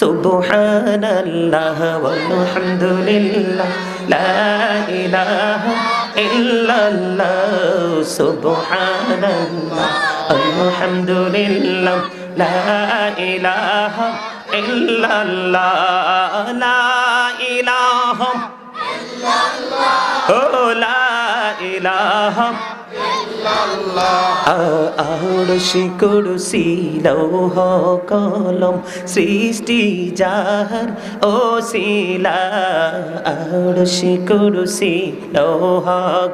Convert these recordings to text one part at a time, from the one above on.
সুবহানাল্লাহ ওয়ালহামদুলিল্লাহ লা ইলাহা ইল্লাল্লাহ সুবহানাল্লাহ আলহামদুলিল্লাহ লা ইলাহা ইল্লাল্লাহ লা ইলাহা ইল্লাল্লাহ ও লা ইলাহা আরশি কুরসি লৌহ কলম সৃষ্টি যাহার ওসিলা আরশি কুরসি লৌহ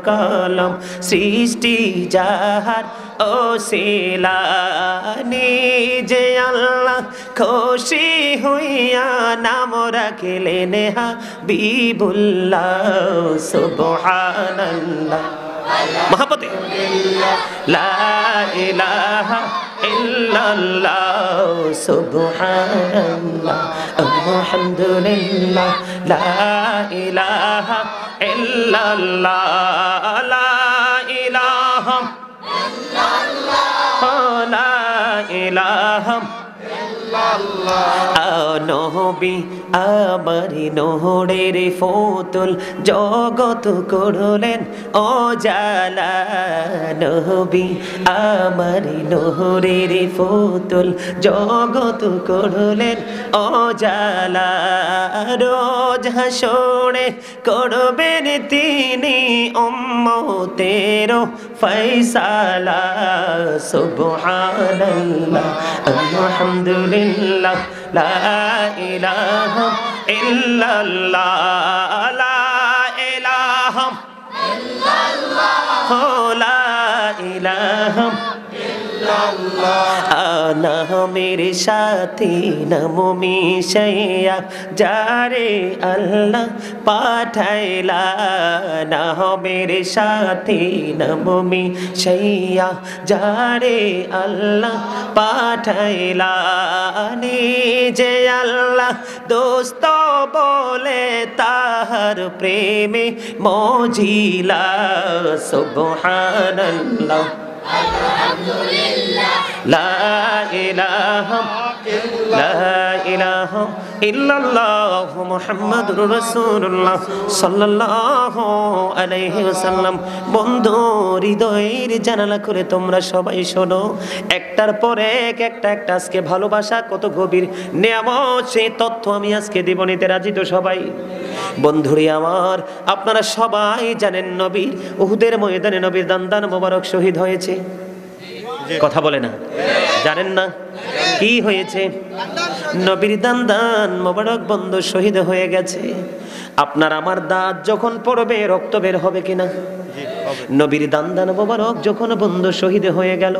কলম সৃষ্টি যাহার ওসিলা নিজে আল্লাহ খুশি হইয়া নাম রাখিলেন হাবিবুল্লাহ সুবহানাল্লাহ মহাপতে লা ইলাহা ইল্লাল্লাহ সুবহানাল্লাহ আলহামদুলিল্লাহ লা ইলাহা ইল্লাল্লাহ লা ইলাহা ইল্লাল্লাহ লা ইলাহা নবী আমারি নহরের ফতুল জগত করলেন ও জালা নবী আমারি নহরের ফতুল জগত করলেন ও জালা রোজ হাসরে করবেন তিনি উম্মতের ফয়সালা সুবহানাল্লাহ আলহামদুলিল্লাহ লা ইলাহা ইল্লাল্লাহ লা ইলাহা ইল্লাল্লাহ লা ইলাহা আনা মেরে সাথী নামো মিশাইয়া যারে আল্লাহ পাঠাইলা না মেরে সাথী নামো মিশাইয়া যারে আল্লাহ পাঠাইলা নিজে আল্লাহ দোস্ত বলে তাহার প্রেমে মজিলা সুবহানাল্লাহ লা ইলাহা ইল্লাল্লাহ মুহাম্মাদুর রাসূলুল্লাহ সাল্লাল্লাহু আলাইহি ওয়াসাল্লাম। বন্ধু হৃদয়ের জানালা করে তোমরা সবাই শোনো, একটার পরে একটা আজকে ভালোবাসা কত গভীর নিয়ামত, সেই তথ্য আমি আজকে দিব। নিতে রাজি তো সবাই? বন্ধুরে আমার, আপনারা সবাই জানেন নবীর উহুদের ময়দানে নবীর দান্দান মোবারক শহীদ হয়েছে। কথা বলে না, জানেন না কি হয়েছে? নবীর দান্দান মোবারক বন্ধু শহীদ হয়ে গেছে। আপনার আমার দাঁত যখন পড়বে রক্ত বের হবে কিনা? নবীর দান্দান মোবারক যখন বন্ধু শহীদ হয়ে গেল,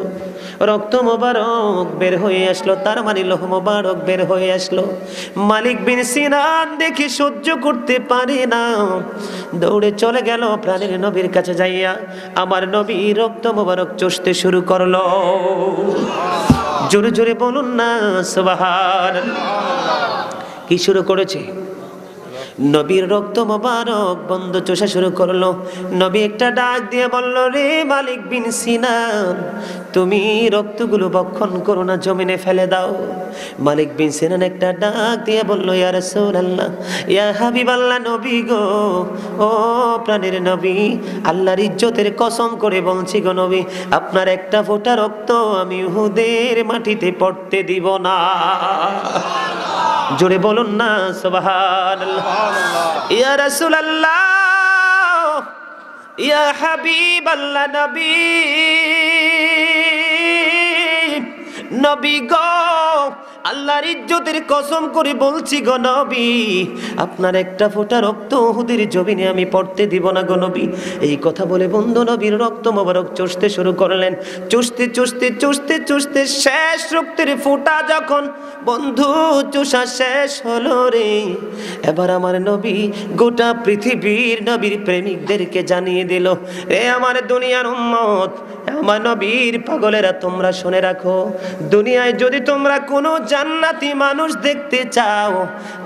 রক্ত মোবারক বের হয়ে আসলো, তার মানে লোহ মোবারক বের হয়ে আসলো। মালিক বিন সিনান দেখি সহ্য করতে পারে না, দৌড়ে চলে গেল প্রাণের নবীর কাছে যাইয়া আমার নবী রক্ত মোবারক চষতে শুরু করলো। জোরে জোরে বলুন না সুবহানাল্লাহ। কি শুরু করেছে? নবীর রক্ত মোবারক বন্ধ চষা শুরু করলো। নবী একটা ডাক দিয়ে বলল, রে মালিক বিন সিনান, তুমি রক্তগুলো বক্ষণ করো না, জমিনে ফেলে দাও। মালিক বিন সিনান একটা ডাক দিয়ে বলল, ইয়া রাসূলুল্লাহ, ইয়া হাবিবাল্লাহ, নবী গো, ও প্রাণের নবী, আল্লাহর ইজ্জতের কসম করে বলছি গো নবী, আপনার একটা ফোঁটা রক্ত আমি উহুদের মাটিতে পড়তে দিব না। জোরে বলুন না সুবহানাল্লাহ। ইয়া রাসূলুল্লাহ, ইয়া হাবিবাল্লাহ, নবী, নবী গো, আল্লাহর ইজ্জতের কসম করে বলছি গো নবী, আপনার একটা ফোঁটা রক্ত উহুদের জমিনে আমি পড়তে দিব না গো নবী। এই কথা বলে বন্ধু নবীর রক্ত মোবারক চষতে শুরু করলেন। চষতে চষতে চষতে চষতে শেষ রক্তের ফোঁটা যখন বন্ধু চষা শেষ হলো রে, এবার আমার নবী গোটা পৃথিবীর নবীর প্রেমিকদেরকে জানিয়ে দিল, রে আমার দুনিয়ার উম্মত, আমার নবীর পাগলেরা, তোমরা শুনে রাখো, দুনিয়ায় যদি তোমরা কোনো জান্নাতি মানুষ দেখতে চাও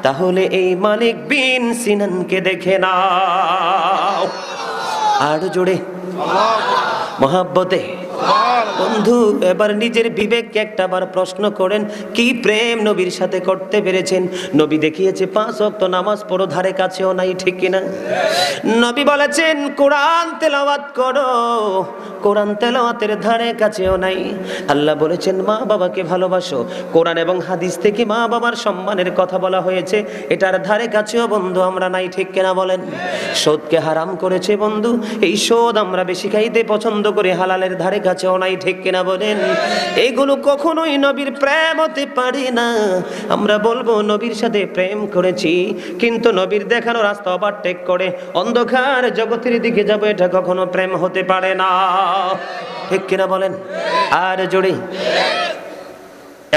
তাহলে এই মালিক বিন সিনানকে দেখে নাও। আর জোরে মহাব্বতে বন্ধু এবার নিজের বিবেককে একটাবার প্রশ্ন করেন, কি প্রেম নবীর সাথে করতে পেরেছেন? নবী দেখিয়েছে 5 ওয়াক্ত নামাজ পড়ো, ধারে কাছেও নাই, ঠিক কিনা? নবী বলেছেন কোরআন তেলাওয়াত করো, কোরআন তেলাওয়াতের ধারে কাছেও নাই। আল্লাহ বলেছেন মা বাবাকে ভালোবাসো, কোরআন এবং হাদিস থেকে মা বাবার সম্মানের কথা বলা হয়েছে, এটার ধারে কাছেও বন্ধু আমরা নাই, ঠিক কিনা বলেন? সুদকে হারাম করেছে বন্ধু, এই সুদ আমরা বেশি খাইতে পছন্দ করি, হালালের ধারে কাছেও নাই, ঠিক কিনা বলেন? এগুলো কখনোই নবীর প্রেম হতে পারে না। আমরা বলবো নবীর সাথে প্রেম করেছি, কিন্তু নবীর দেখানো রাস্তা ওভারটেক করে অন্ধকার জগতের দিকে যাব, এটা কখনো প্রেম হতে পারে না, ঠিক কিনা বলেন? আর জোরে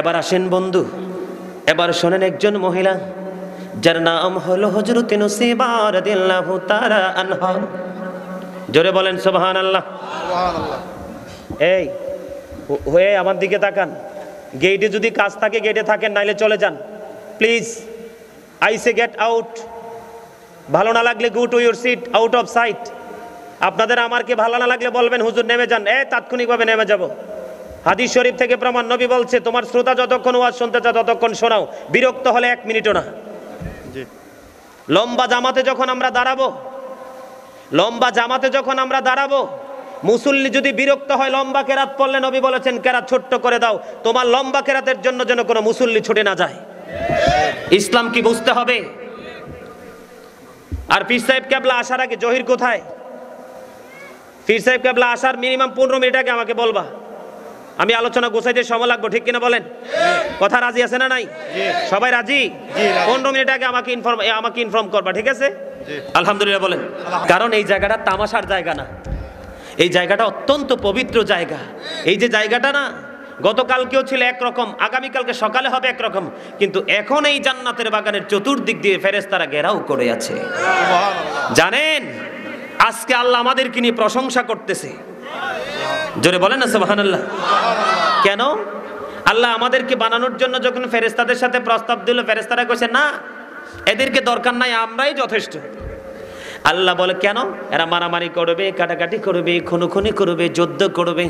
এবার আসেন বন্ধু, এবার শোনেন একজন মহিলা যার নাম হলো হযরত নসীবা রাদিয়াল্লাহু তাআলা আনহা। জোরে বলেন সুবহানাল্লাহ। এই হয়ে আমার দিকে তাকান, গেটে যদি কাজ থাকে গেটে থাকেন, নাইলে চলে যান please. I say get out. ভালো না লাগলে go to your seat, out of sight. আপনাদের আমারকে ভালো না লাগলে বলবেন হুজুর নেমে যান, তাৎক্ষণিকভাবে নেমে যাব। হাদিস শরীফ থেকে প্রমাণ, নবী বলছে তোমার শ্রোতা যতক্ষণ ওয়াজ শুনতে চায় ততক্ষণ শোনাও, বিরক্ত হলে 1 মিনিটও না। লম্বা জামাতে যখন আমরা দাঁড়াবো, মুসল্লি যদি বিরক্ত হয় লম্বা কেরাত পড়লে নবী বলেছেন কেরাত ছোট্ট করে দাও, তোমার লম্বা কেরাতের জন্য যেন কোনো মুসল্লি ছুটে না যায়। ইসলাম কি বুঝতে হবে? আর পীর সাহেব কেবলা আসার আগে, জহির কোথায়? পীর সাহেব কেবলা আসার মিনিমাম 15 মিনিট আগে আমাকে বলবা, আমি আলোচনা গোছাইতে সময় লাগবে, ঠিক কিনা বলেন? কথা রাজি আছে না নাই? সবাই রাজি? 15 মিনিট আগে আমাকে ইনফর্ম করবা, ঠিক আছে? আলহামদুলিল্লাহ বলেন। কারণ এই জায়গাটা তামাশার জায়গা না, এই জায়গাটা অত্যন্ত পবিত্র জায়গা। এই যে জায়গাটা না, গতকালকেও ছিল একরকম, আগামীকালকে সকালে হবে একরকম, কিন্তু এখন এই জান্নাতের বাগানের চতুর্দিক দিয়ে ফেরেশতারা ঘেরাও করে আছে। জানেন আজকে আল্লাহ আমাদেরকে নিয়ে প্রশংসা করতেছে, জোরে বলেন না সুবহানাল্লাহ। কেন? আল্লাহ আমাদেরকে বানানোর জন্য যখন ফেরেশতাদের সাথে প্রস্তাব দিল, ফেরেশতারা কইছে না, এদেরকে দরকার নাই, আমরাই যথেষ্ট। আল্লাহ বলে কেন? এরা মারামারি করবে, কাটাকাটি করবে, খুনোখুনি করবে, যুদ্ধ করবে।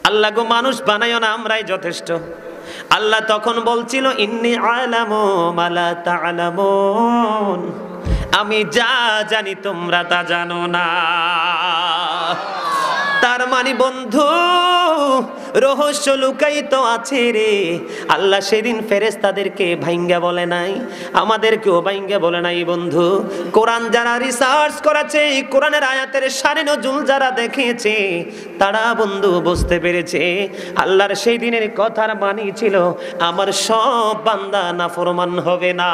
আল্লাহ গো মানুষ বানায়ও না, আমরাই যথেষ্ট। আল্লাহ তখন বলছিল ইন্নী আলামু মা লা তা'লামুন, আমি যা জানি তোমরা তা জানো না। তার মানে বন্ধু রহস্য লুকায়িত আছে রে। আল্লাহ সেদিন ফেরেশতাদেরকে ভাইঙ্গা বলে নাই, আমাদেরকেও ভাইঙ্গা বলে নাই বন্ধু। কোরআন যারা রিসার্চ করেছে, কোরআনের আয়াতের সারে নজুল যারা দেখেছে, তারা বন্ধু বুঝতে পেরেছে আল্লাহর সেই দিনের কথার মানি ছিল আমার সব বান্দা নাফরমান হবে না,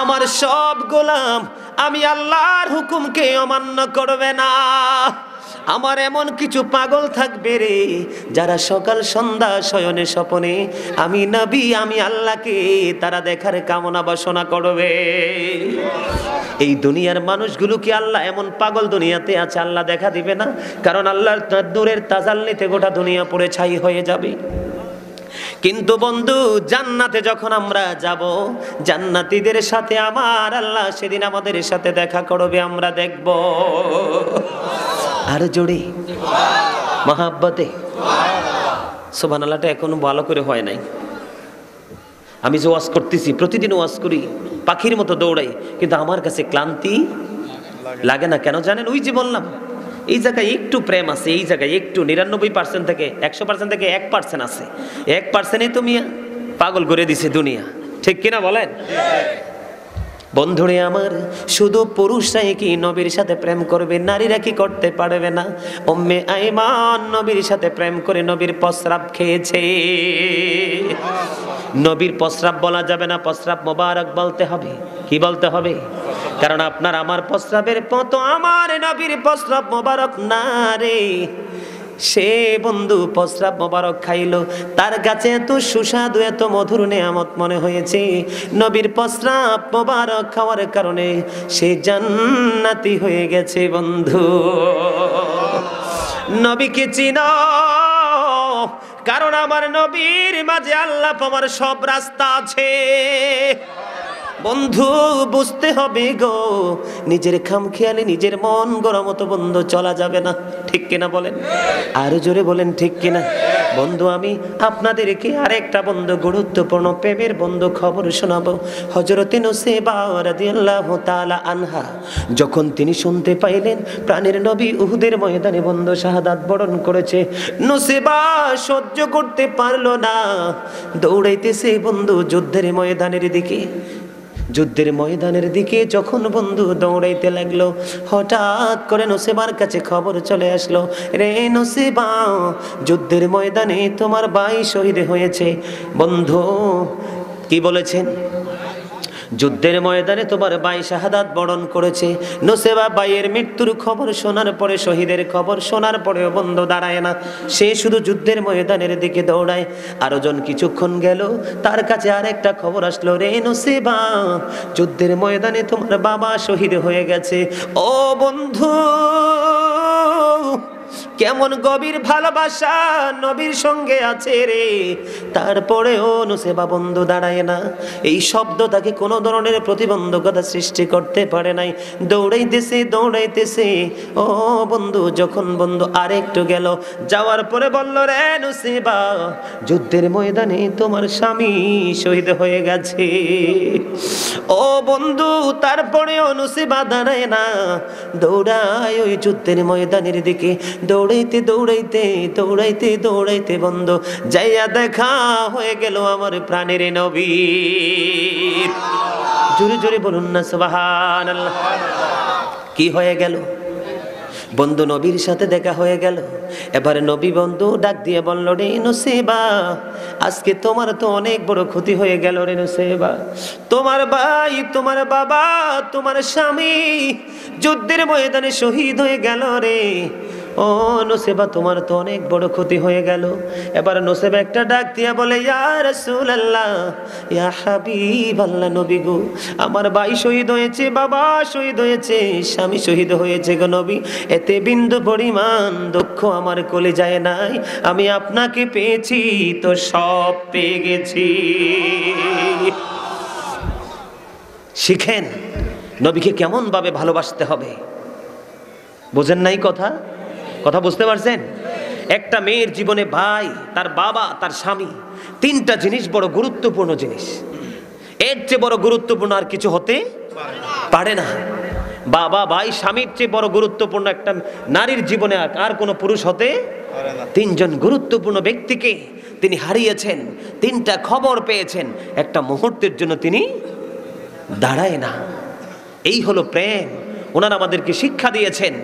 আমার সব গোলাম আমি আল্লাহর হুকুমকে অমান্য করবে না। আমার এমন কিছু পাগল থাকবে রে যারা সকাল সন্ধ্যা শয়নে স্বপনে আমি নবী আমি আল্লাহকে তারা দেখার কামনা বাসনা করবে। এই দুনিয়ার মানুষগুলোকে আল্লাহ এমন পাগল দুনিয়াতে আছে, আল্লাহ দেখা দিবে না, কারণ আল্লাহর নূরের তাজাল্লিতে গোটা দুনিয়া পুড়ে ছাই হয়ে যাবে। কিন্তু বন্ধু জান্নাতে যখন আমরা যাব, জান্নাতীদের সাথে আমার আল্লাহ সেদিন আমাদের সাথে দেখা করবে, আমরা দেখব। আর জোরে মহাব্বতে সুবহানাল্লাহটা এখনো ভালো করে হয় নাই। আমি যে ওয়াজ করতেছি, প্রতিদিন ওয়াজ করি, পাখির মতো দৌড়াই, কিন্তু আমার কাছে ক্লান্তি লাগে না। কেন জানেন? ওই যে বললাম এই জায়গায় একটু প্রেম আছে, এই জায়গায় একটু 99% থেকে 100% থেকে 1% আছে। 1%ই তুমি পাগল করে দিছে দুনিয়া, ঠিক কিনা বলেন? বন্ধুরে আমার, শুধু পুরুষরাই কি নবীর সাথে প্রেম করবে, নারীরা কি করতে পারবে না? উম্মে আইমান নবীর সাথে প্রেম করে নবীর প্রস্রাব খেয়েছে। নবীর প্রস্রাব বলা যাবে না, প্রস্রাব মোবারক বলতে হবে। কি বলতে হবে? কারণ আপনার আমার প্রস্রাবের মতো আমার নবীর প্রস্রাব মোবারক না রে। সে বন্ধু প্রস্রাব মোবারক খাইলো, তার কাছে এত সুস্বাদু এত মধুর নেয়ামত মনে হয়েছে। নবীর প্রস্রাব মোবারক খাওয়ার কারণে সে জান্নাতি হয়ে গেছে। বন্ধু নবীকে চিনো, কারণ আমার নবীর মাঝে আল্লাহ পাওয়ার সব রাস্তা আছে। বন্ধু বুঝতে হবে গো, নিজের খামখেয়ালি নিজের মন গড়া মতো বন্ধু চলা যাবে না, ঠিক কিনা বলেন? আরো জোরে বলেন ঠিক কিনা? বন্ধু আমি আপনাদেরকে আরেকটা বন্ধু গুরুত্বপূর্ণ প্রেমের বন্ধু খবর শোনাবো। হযরতে নুসাইবা রাদিয়াল্লাহু তাআলা আনহা যখন তিনি শুনতে পাইলেন প্রাণের নবী উহুদের ময়দানে বন্ধু শাহাদাত বরণ করেছে, নুসাইবা সহ্য করতে পারলো না, দৌড়াইতেছে বন্ধু যুদ্ধের ময়দানের দিকে। যুদ্ধের ময়দানের দিকে যখন বন্ধু দৌড়াইতে লাগলো, হঠাৎ করে নুসাইবার কাছে খবর চলে আসলো, রে নুসাইবা, যুদ্ধের ময়দানে তোমার ভাই শহীদ হয়েছে। বন্ধু কি বলেছেন? যুদ্ধের ময়দানে তোমার ভাই শাহাদাত বরণ করেছে। নুসাইবা ভাইয়ের মৃত্যুর খবর শোনার পরে, শহীদের খবর শোনার পরেও বন্ধু দাঁড়ায় না, সে শুধু যুদ্ধের ময়দানের দিকে দৌড়ায়। আরো জন কিছুক্ষণ গেল, তার কাছে আরেকটা খবর আসলো, রে নুসাইবা, যুদ্ধের ময়দানে তোমার বাবা শহীদ হয়ে গেছে। ও বন্ধু, কেমন গভীর ভালোবাসা নবীর সঙ্গে আছে রে, তারপরেও নুসাইবা বন্ধু দাঁড়ায় না। এই শব্দ তাকে কোনো ধরনের প্রতিবন্ধকতা সৃষ্টি করতে পারে নাই, দৌড়াইতেছে দৌড়াইতেছে। ও বন্ধু, যখন বন্ধু আরেকটু গেল, যাওয়ার পরে বলল, রে নুসাইবা, যুদ্ধের ময়দানে তোমার স্বামী শহীদ হয়ে গেছে। ও বন্ধু, তারপরেও নুসাইবা দাঁড়ায় না, দৌড়ায় ওই যুদ্ধের ময়দানের দিকে। দৌড়াইতে দৌড়াইতে দৌড়াইতে দৌড়াইতে বন্ধু যাইয়া দেখা হয়ে গেল আমার প্রাণের নবী। জোরে জোরে বলুন না সুবহানাল্লাহ। কি হয়ে গেল? বন্ধু নবীর সাথে দেখা হয়ে গেল। এবারে নবী বন্ধু ডাক দিয়ে বলল, রে নুসাইবা, আজকে তোমার তো অনেক বড় ক্ষতি হয়ে গেল রে নুসাইবা। তোমার ভাই, তোমার বাবা, তোমার স্বামী যুদ্ধের ময়দানে শহীদ হয়ে গেল রে। ও নুসাইবা, তোমার তো অনেক বড় ক্ষতি হয়ে গেল। এবার নুসাইবা একটা ডাক দিয়া বলে, ইয়া রাসূলুল্লাহ, ইয়া হাবিবাল্লাহ, নবী গো, আমার ভাই শহীদ হয়েছে, বাবা শহীদ হয়েছে, স্বামী শহীদ হয়েছে গো নবী, এতে বিন্দু পরিমাণ দুঃখ আমার কলিজায় নাই। আমি আপনাকে পেয়েছি তো সব পেয়ে গেছি। শিখেন নবীকে কেমন ভাবে ভালোবাসতে হবে। বুঝেন নাই কথা? কথা বুঝতে পারছেন? একটা মেয়ের জীবনে ভাই, তার বাবা, তার স্বামী, তিনটা জিনিস বড় গুরুত্বপূর্ণ জিনিস। এর চেয়ে বড় গুরুত্বপূর্ণ আর কিছু হতে পারে না। বাবা, ভাই, স্বামীর চেয়ে বড় গুরুত্বপূর্ণ একটা নারীর জীবনে আর কোনো পুরুষ হতে পারে না। তিনজন গুরুত্বপূর্ণ ব্যক্তিকে তিনি হারিয়েছেন, তিনটা খবর পেয়েছেন, একটা মুহূর্তের জন্য তিনি দাঁড়ায় না। এই হলো প্রেম। ওনারা আমাদেরকে শিক্ষা দিয়েছেন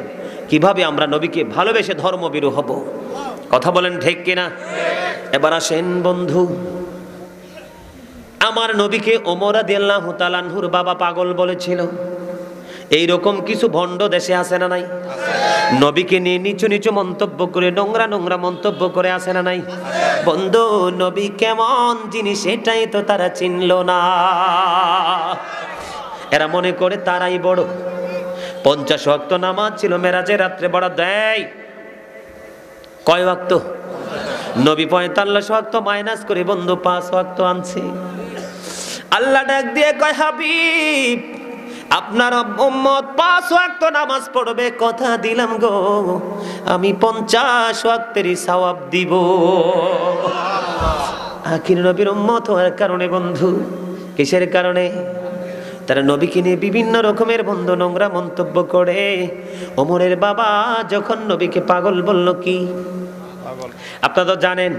কিভাবে আমরা নবীকে ভালোবেসে ধর্মভীরু হব। কথা বলেন ঠিক কিনা? এবার আসেন বন্ধু, আমার নবীকে ওমর রাদিয়াল্লাহু তাআলা আনহুর বাবা পাগল বলেছিল। এইরকম কিছু ভণ্ড দেশে আছে না নাই? নবীকে নিয়ে নিচু নিচু মন্তব্য করে, নোংরা নোংরা মন্তব্য করে আছে না নাই? বন্ধু, নবী কেমন জিনিস এটাই তো তারা চিনল না। এরা মনে করে তারাই বড়। 50 ওয়াক্ত নামাজ ছিল মেরাজের রাত্রে বড় দেয়। কয় ওয়াক্ত? নবী 45 ওয়াক্ত মাইনাস করে বন্ধু 5 ওয়াক্ত আনছে। আল্লাহ ডাক দিয়ে কয়, হাবিব, আপনার উম্মত 5 ওয়াক্ত নামাজ পড়বে, কথা দিলাম গো, আমি 50 ওয়াক্তেরই সওয়াব দিব। আখির নবীর উম্মত হওয়ার কারণে বন্ধু, কিসের কারণে? তারা নবীকে নিয়ে বিভিন্ন রকমের বন্ধু নোংরা মন্তব্য করে। ওমরের বাবা যখন নবীকে পাগল বলল, কি আপনারা তো জানেন,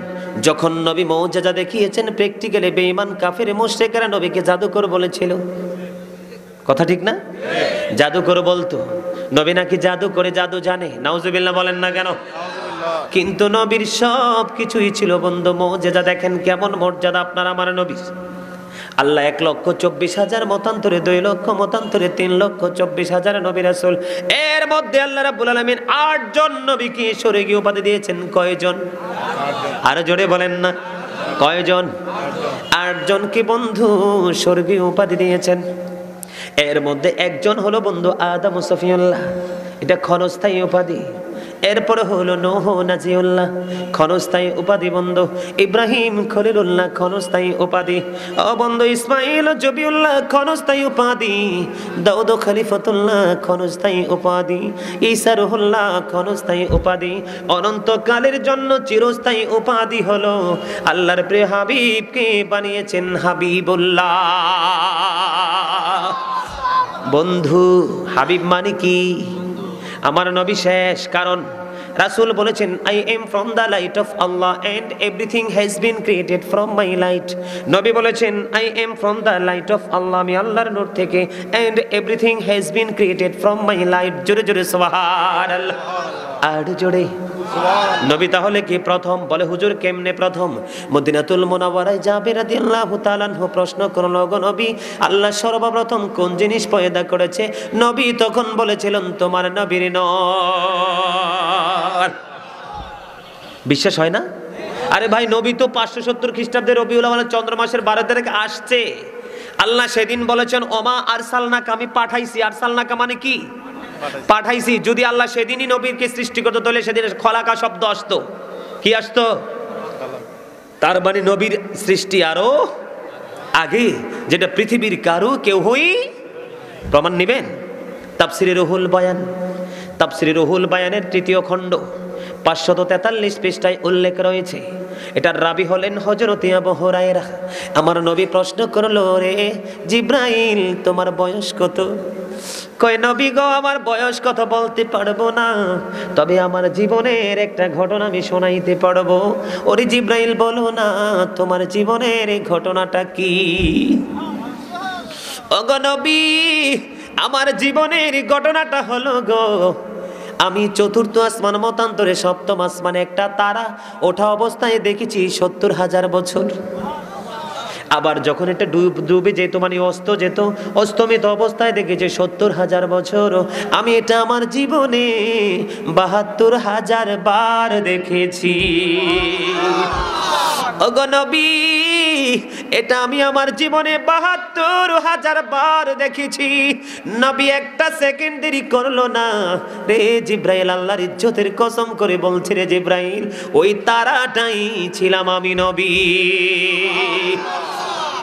যখন নবী মুজিজা দেখিয়েছেন, প্র্যাকটিক্যালি বেঈমান কাফের মুশরিকরা নবীকে জাদুকর বলেছিল। কথা ঠিক না? জাদুকর বলতো। নবী নাকি জাদু করে জাদু জানে। নাউজুবিল্লাহ বলেন না কেন? কিন্তু নবীর সব কিছুই ছিল বন্ধু মুজিজা। দেখেন কেমন মর্যাদা আপনার আমার নবীর। আল্লাহ 1,24,000 মতান্তরে, 2 লক্ষ মতান্তরে, 3,24,000 নবী রাসূল। এর মধ্যে আল্লাহ রাব্বুল আলামিন 8 জন নবীকে স্বর্গীয় উপাধি দিয়েছেন। কয়জন? আরো জোরে বলেন না, কয়জন? 8 জনকে বন্ধু স্বর্গীয় উপাধি দিয়েছেন। এর মধ্যে একজন হলো বন্ধু আদম সফিউল্লাহ। এটা ক্ষণস্থায়ী উপাধি। এরপরে হলো নূহ নাজিউল্লাহ ক্ষণস্থায়ী উপাধি বন্ধু, ইব্রাহিম খলিলুল্লাহ ক্ষণস্থায়ী উপাধি, ও বন্ধু ইসমাইল জবিউল্লাহ ক্ষণস্থায়ী উপাধি, দাউদ খলিফাতুল্লাহ ক্ষণস্থায়ী উপাধি, ঈসা রুহুল্লাহ ক্ষণস্থায়ী উপাধি, অনন্তকালের জন্য চিরস্থায়ী উপাধি হলো আল্লাহর প্রিয় হাবিবকে বানিয়েছেন হাবিবুল্লাহ। বন্ধু হাবিব মানে কি? আমার নবী শেষ, কারণ রাসূল বলেছেন I am from the light of আল্লাহ and everything has been created from my light. নবী বলেছেন I am from the light of আল্লাহ, আমি আল্লাহর নূর থেকে, and everything has been created from my light. জোরে জোরে সুবহানাল্লাহ, আর জোরে। নবী তাহলে কি প্রথম? বলে হুজুর কেমনে প্রথম? মদিনাতুল মুনাওয়ারায় জাবের রাদিয়াল্লাহু তাআলা আনহু প্রশ্ন করলো, গো নবী আল্লাহ সর্বপ্রথম কোন জিনিস পয়দা করেছে? নবী তখন বলেছিলেন তোমার নবীর নূর। বিশ্বাস হয় না? আরে ভাই নবী তো 570 খ্রিস্টাব্দে রবিউল আউয়াল চন্দ্র মাসের 12 তারিখে আসছে। আল্লাহ সেদিন বলেছেন ওমা আরসালনাকা, আমি পাঠাইছি। আরসালনাকা মানে কি? পাঠাইছি। যদি আল্লাহ সেদিনই নবীকে সৃষ্টি করতো তাহলে সেদিন খলাকা শব্দ আসতো। কি আসতো? তার মানে নবীর সৃষ্টি আরো আগে, যেটা পৃথিবীর কারো কেউই প্রমাণ নেবেন। তাফসিরে রুহুল বয়ান, তাফসিরে রুহুল বয়ানের 3য় খণ্ড 543 পৃষ্ঠায় উল্লেখ রয়েছে। এটার রাবি হলেন হযরত আবু হুরায়রা। আমার নবী প্রশ্ন করলো, রে জিব্রাইল তোমার বয়স কত? কয় নবী গো আমার বয়স কত বলতে পারবো না, তবে আমার জীবনের একটা ঘটনা আমি শোনাইতে পারবো। ওরে জিব্রাইল বলো না তোমার জীবনের এই ঘটনাটা কি? ওগো নবী আমার জীবনের ঘটনাটা হলো গো, আমি 4র্থ আসমান মতান্তরে 7ম আসমানে একটা তারা ওঠা অবস্থায় দেখেছি 70,000 বছর। আবার যখন এটা ডুবে যেত মানে অস্ত যেত, অস্তমিত অবস্থায় দেখেছি 70,000 বছর। আমি এটা আমার জীবনে 72,000 বার দেখেছি। ওগো নবী এটা আমি আমার জীবনে 72,000 বার দেখেছি। নবী একটা সেকেন্ড দেরি করলো না। রে জিব্রাইল আল্লাহর ইজ্জতের কসম করে বলছে, রে জিব্রাইল ওই তারাটাই ছিলাম আমি নবী।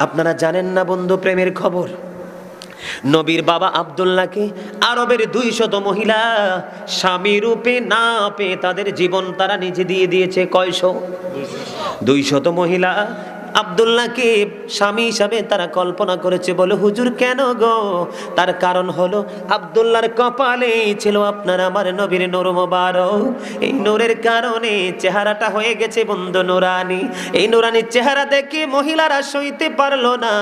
আপনারা জানেন না বন্ধু প্রেমের খবর, নবীর বাবা আব্দুল্লাহকে আরবের 200 মহিলা স্বামী রূপে না পেয়ে তাদের জীবন তারা নিজে দিয়ে দিয়েছে। কয়শো? 200 মহিলা আব্দুল্লাহকে স্বামী হিসাবে তারা কল্পনা করেছে। বলে হুজুর কেন গো? তার কারণ হলো আব্দুল্লাহর কপালে ছিল আপনার আমার নবীর নূর মোবারক। এই নূরের কারণে চেহারাটা হয়ে গেছে বন্ধু নুরানি। এই নুরানি চেহারা দেখে মহিলারা সইতে পারলো না,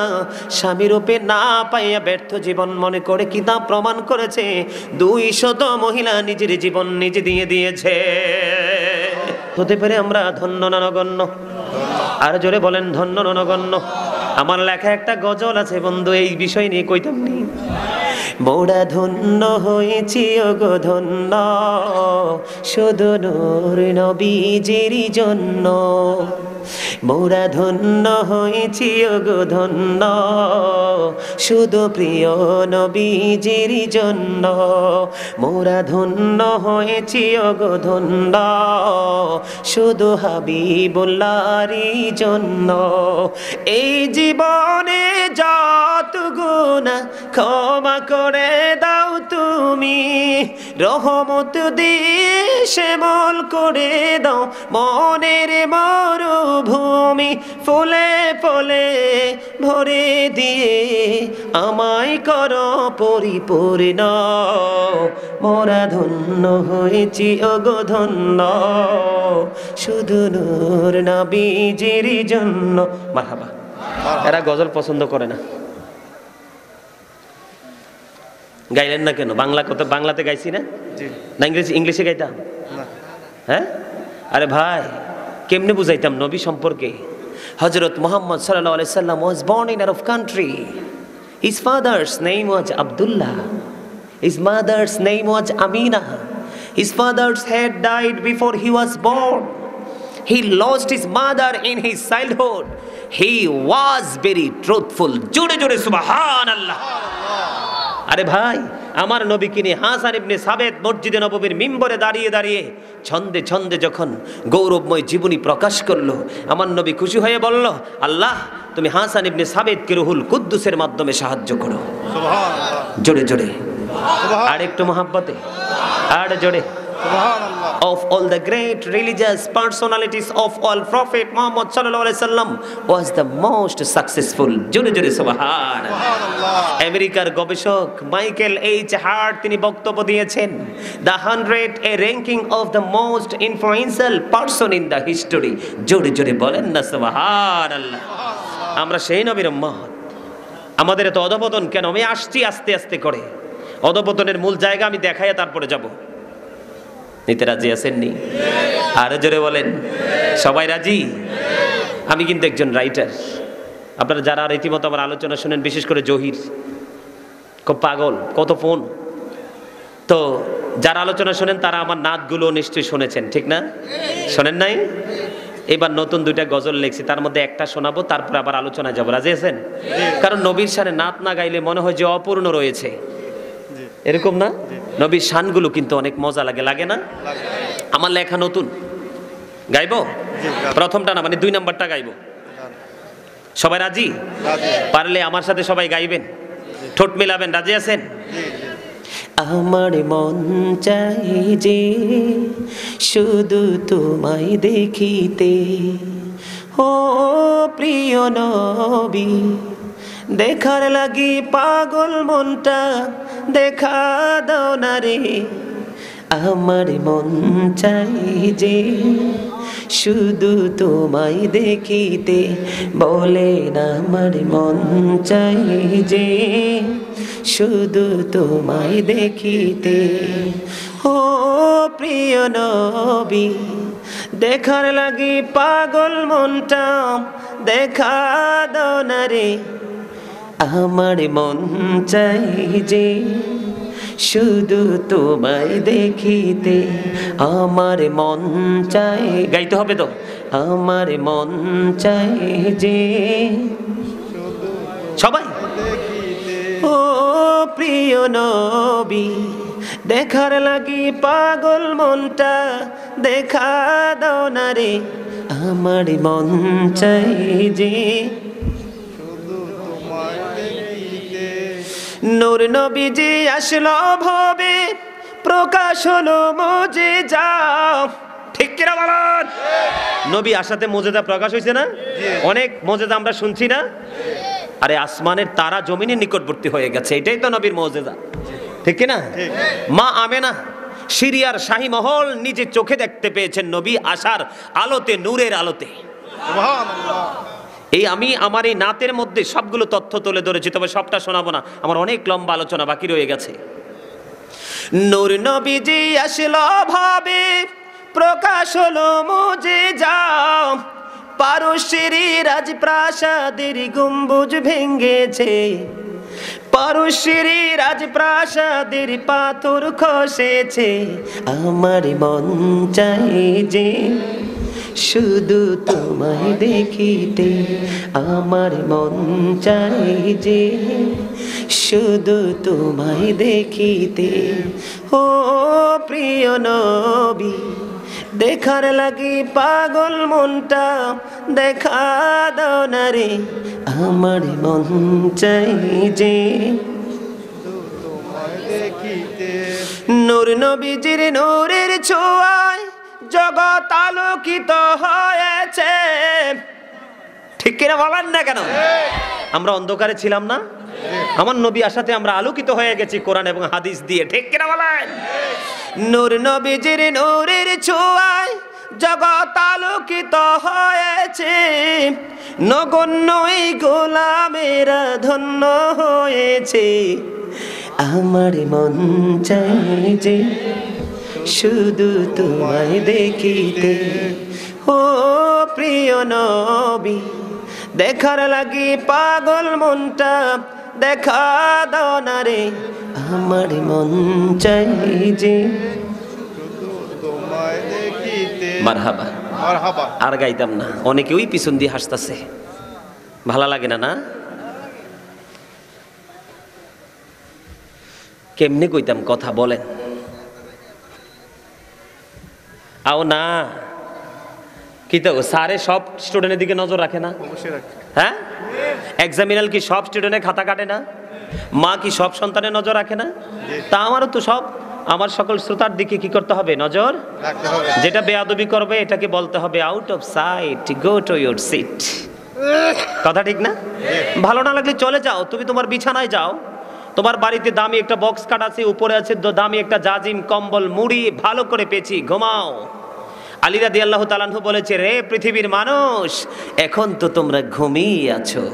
স্বামী রূপে না পাইয়া ব্যর্থ জীবন মনে করে কিতাব প্রমাণ করেছে 200 মহিলা নিজের জীবন নিজে দিয়ে দিয়েছে। হতে পারে আমরা ধন্য না নগণ্য? আর জোরে বলেন ধন্য না নগণ্য? আমার লেখা একটা গজল আছে বন্ধু, এই বিষয় নিয়ে কইতাম নি। মোরা ধন্য হয়েছি ওগো ধন্য, শুধু নূর নবীজির জন্য। মোরা ধন্য হয়েছি ওগো ধন্য, শুধু প্রিয় নবীজির জন্য। মোরা ধন্য হয়েছি ওগো ধন্য, শুধু হাবিবুল্লাহরই জন্য। এই জীবনে যত গুনাহ ক্ষমা করে দাও তুমি, রহমত দিয়ে শ্যামল করে দাও মনের মরুভূমি। ফুলে ফুলে ভরে দিয়ে আমায় করো পরিপূর্ণ। মোরা ধন্য হয়েছি ওগো ধন্য, শুধু নূর নবীজির জন্য। মারহাবা। এরা গজল পছন্দ করে না, গাইলেন না কেন? বাংলা কথা বাংলাতে গাইছি না, না ইংলিশে গাইতাম? হ্যাঁ আরে ভাই কেমনে বুঝাইতাম নবী সম্পর্কে? হযরত মুহাম্মদ সাল্লাল্লাহু আলাইহি সাল্লাম was born in Arab country. His father's name was Abdullah. His mother's name was Amina. His father's had died before he was born. He lost his mother in his childhood. He was very truthful. জোরে জোরে সুবহানাল্লাহ। আরে ভাই আমার নবীকে নিয়ে হাসান ইবনে সাবিত মসজিদে নববীর মিম্বরে দাঁড়িয়ে দাঁড়িয়ে ছন্দে ছন্দে যখন গৌরবময় জীবনী প্রকাশ করলো, আমার নবী খুশি হয়ে বলল, আল্লাহ তুমি হাসান ইবনে সাবিতকে রুহুল কুদ্দুসের মাধ্যমে সাহায্য করো। সুবহানাল্লাহ, জোরে জোরে, আর একটু মহাব্বতে, আর জোরে। Of all the great religious personalities of all Prophet Muhammad sallallahu alaihi wasallam was the most successful. জোরে জোরে সুবহানাল্লাহ। আমেরিকার গবেষক মাইকেল এইচ হার্ট তিনি বক্তব্য দিয়েছেন, the 100 a ranking of the most influential person in the history. জোরে জোরে বলেন না সুবহানাল্লাহ। আমরা সেই নবীর উম্মত, আমাদের এত অধপতন কেন? আমি আসছি আস্তে আস্তে করে, অধপতনের মূল জায়গা আমি দেখাইয়া তারপরে যাব। নিতে রাজি আছেন নি? আরো জোরে বলেন, সবাই রাজি? আমি কিন্তু একজন রাইটার। আপনারা যারা রীতিমতো আমার আলোচনা শুনেন, বিশেষ করে জহির খুব পাগল, কত ফোন, তো যারা আলোচনা শোনেন তারা আমার নাতগুলো নিশ্চয়ই শুনেছেন, ঠিক না? শোনেন নাই? এবার নতুন 2টা গজল লিখছি, তার মধ্যে একটা শোনাবো, তারপর আবার আলোচনায় যাবো। রাজি আছেন? কারণ নবীর শানে নাত না গাইলে মনে হয় যে অপূর্ণ রয়েছে, এরকম না? নবীর শানগুলো কিন্তু অনেক মজা লাগে, লাগে না? আমার লেখা নতুন, গাইবো? প্রথমটা না, মানে 2 নাম্বারটা গাইবো। সবাই রাজি? পারলে আমার সাথে সবাই গাইবেন, ঠোঁট মিলাবেন। রাজি আছেন? আমার মন চাই যে শুধু তোমায় দেখিতে, ও প্রিয় নবী, দেখার লাগি পাগল মনটা, দেখা দাও না রে। আমার মন চাই যে শুধু তোমায় দেখিতে, বলে না আমার মন চাই যে শুধু তোমায় দেখিতে, ও প্রিয় নবী, দেখার লাগি পাগল মনটা, দেখা দাও না রে। আমার মন চাই যে শুধু তোমায় দেখিতে, আমার মন চাই, গাইতে হবে তো, আমার মন চাই যে সবাই, ও প্রিয় নবী, দেখার লাগি পাগল মনটা, দেখা দাও না রে। আমার মন চাই যে নূর নবীজি আসলো ভবে, প্রকাশ হলো মুজিজা, ঠিক কিনা বলেন? নবী আসাতে মুজিজা প্রকাশ হয়েছে না? অনেক মুজিজা আমরা শুনছি না? আরে আসমানের তারা জমিনের নিকটবর্তী হয়ে গেছে, এটাই তো নবীর মুজিজা, ঠিক কিনা? মা আমেনা সিরিয়ার শাহী মহল নিজে চোখে দেখতে পেয়েছেন নবী আসার আলোতে, নূরের আলোতে। সুবহানাল্লাহ। এই আমি আমার এই নাতের মধ্যে সবগুলো তথ্য তুলে ধরেছি, তবে সবটা শোনাবো না, আমার অনেক লম্বা আলোচনা বাকি রয়ে গেছে। নূর নবীজি আসলো ভাবে, প্রকাশ হলো মুজিজা, পারস্যের রাজপ্রাসাদের গম্বুজ ভেঙেছে, পারস্যের রাজপ্রাসাদের পাথর খসেছে। আমার মন চাই যে শুধু তোমায় দেখিতে, আমার মন চাই যে শুধু তোমায় দেখিতে, ও প্রিয় নবী, দেখার লাগি পাগল মনটা, দেখা দাও না রে। আমার মন চাই যে নূর নবীজির নূরের ছোঁয়ায় জগৎ আলোকিত হয়েছে, ঠিক কিনা বলেন না কেন? আমরা অন্ধকারে ছিলাম না, আমার নবী আসাতে আমরা আলোকিত হয়ে গেছি কোরআন এবং হাদিস দিয়ে, ঠিক কিনা বলেন? নূর নবীজির নূরের ছোঁয়ায় জগৎ আলোকিত হয়েছে, নগণ্য এই গোলামেরা ধন্য হয়েছে। আমার মন চাই যে শুধু তোমায় দেখিতে, ও প্রিয় নবী, দেখার লাগি পাগল মনটা, দেখা দাও না রে। আমার মন চাই যে তোমায় দেখিতে। মারহাবা, মারহাবা। আর গাইতাম না, অনেকে ওই পিছন দিয়ে হাসতেছে, ভালো লাগে না? না কেমনে কইতাম কথা বলেন? আও না, কি তো স্যারে সব স্টুডেন্টের দিকে নজর রাখে না? হ্যাঁ, এক্সামিনার কি সব স্টুডেন্টের খাতা কাটে না? মা কি সব সন্তানের নজর রাখে না? তা আমারও তো সব, আমার সকল শ্রোতার দিকে কি করতে হবে? নজর রাখতে হবে। যেটা বেয়াদবি করবে এটাকে বলতে হবে out of sight, go to your seat. কথা ঠিক না? ভালো না লাগলে চলে যাও, তুমি তোমার বিছানায় যাও। তোমার বাড়িতে দামি একটা বক্স কাট আছে, উপরে আছে দামি একটা জাজিম, কম্বল, মুড়ি ভালো করে পেঁচি, ঘুমাও। আলী রাদিয়াল্লাহু তাআলা আনহু বলেছে, রে পৃথিবীর মানুষ, এখন তো তোমরা ঘুমিয়ে আছো,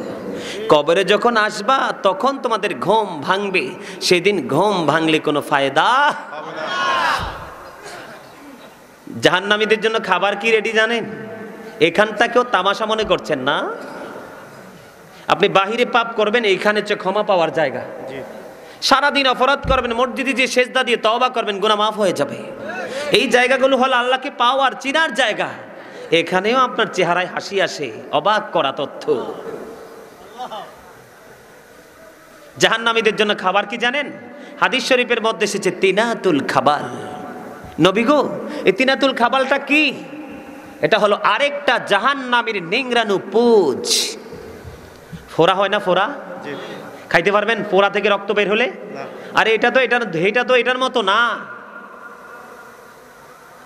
কবরে যখন আসবা তখন তোমাদের ঘুম ভাঙবে, সেদিন ঘুম ভাঙলে কোনো ফায়দা হবে না। জাহান্নামীদের জন্য খাবার কি রেডি জানেন? এখানটাকেও তামাশা মনে করছেন না? আপনি বাহিরে পাপ করবেন, এইখানে হচ্ছে ক্ষমা পাওয়ার জায়গা। সারাদিন অপরাধ করবেন, মসজিদে যে সেজদা দিয়ে তওবা করবেন, গুনাহ মাফ হয়ে যাবে। এই জায়গাগুলো হলো আল্লাহকে পাওয়ার চিনার জায়গা। এখানেও আপনার চেহারায় হাসি আসে, অবাক করা তথ্য। জাহান্নামীদের জন্য খাবার কি জানেন? হাদিস শরীফের মধ্যে এসেছে তিনাতুল খাবাল। নবী গো, এই তিনাতুল খাবালটা কি? এটা হলো আরেকটা জাহান্নামীর নিংরানু পুজ। ফোড়া হয় না? ফোড়া খাইতে পারবেন? ফোড়া থেকে রক্ত বের হলে? আরে এটা তো এটার মতো না।